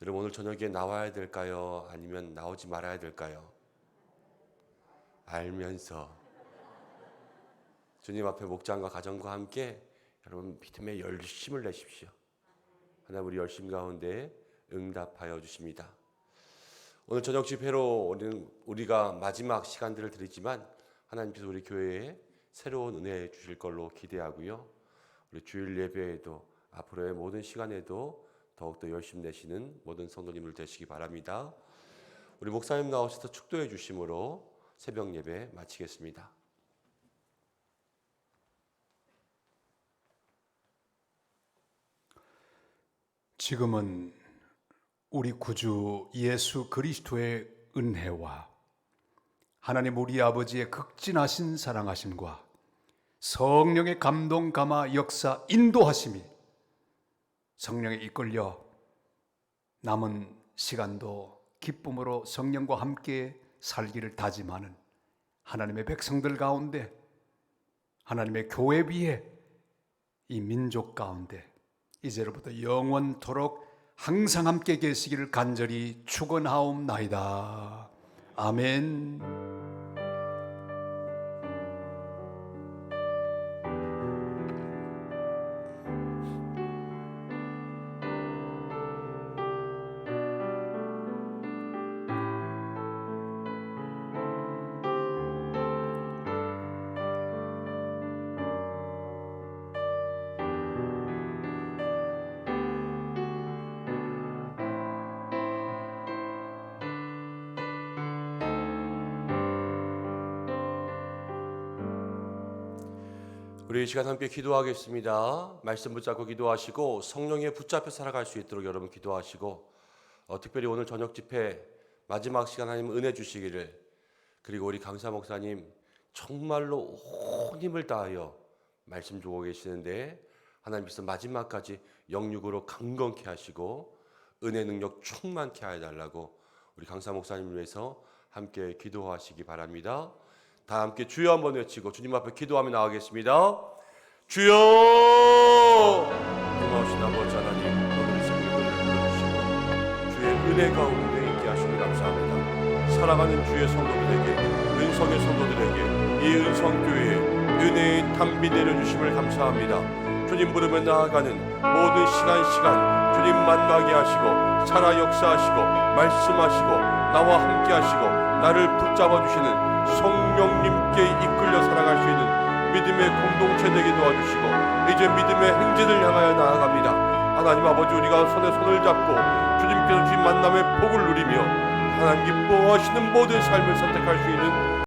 여러분, 오늘 저녁에 나와야 될까요? 아니면 나오지 말아야 될까요? 알면서 주님 앞에 목장과 가정과 함께 여러분 믿음의 열심을 내십시오. 하나님 우리 열심 가운데 응답하여 주십니다. 오늘 저녁 집회로 우리가 마지막 시간들을 드리지만 하나님께서 우리 교회에 새로운 은혜 주실 걸로 기대하고요. 우리 주일 예배에도 앞으로의 모든 시간에도 더욱더 열심 내시는 모든 성도님들 되시기 바랍니다. 우리 목사님 나오셔서 축도해 주심으로 새벽 예배 마치겠습니다. 지금은 우리 구주 예수 그리스도의 은혜와 하나님 우리 아버지의 극진하신 사랑하심과 성령의 감동, 감화, 역사, 인도하심이 성령에 이끌려 남은 시간도 기쁨으로 성령과 함께 살기를 다짐하는 하나님의 백성들 가운데, 하나님의 교회 위에, 이 민족 가운데 이제로부터 영원토록 항상 함께 계시기를 간절히 축원하옵나이다. 아멘. 우리 이 시간 함께 기도하겠습니다. 말씀 붙잡고 기도하시고 성령에 붙잡혀 살아갈 수 있도록 여러분 기도하시고, 특별히 오늘 저녁 집회 마지막 시간 하나님 은혜 주시기를, 그리고 우리 강사 목사님 정말로 온 힘을 다하여 말씀 주고 계시는데 하나님께서 마지막까지 영육으로 강건케 하시고 은혜 능력 충만케 해달라고 우리 강사 목사님을 위해서 함께 기도하시기 바랍니다. 다 함께 주여 한번 외치고 주님 앞에 기도하며 나가겠습니다. 주여! 고마우신 아버지 하나님, 오늘 새벽을 불러주시고 주의 은혜 가운데 있게 하시니 감사합니다. 사랑하는 주의 성도들에게, 은성의 성도들에게 이 은성교회에 은혜의 담비 내려주심을 감사합니다. 주님 부르며 나아가는 모든 시간 주님 만나게 하시고 살아 역사하시고 말씀하시고 나와 함께 하시고 나를 붙잡아 주시는 성령님께 이끌려 살아갈 수 있는 믿음의 공동체 되게 도와주시고 이제 믿음의 행진을 향하여 나아갑니다. 하나님 아버지, 우리가 손에 손을 잡고 주님께서 주신 만남의 복을 누리며 하나님 기뻐하시는 모든 삶을 선택할 수 있는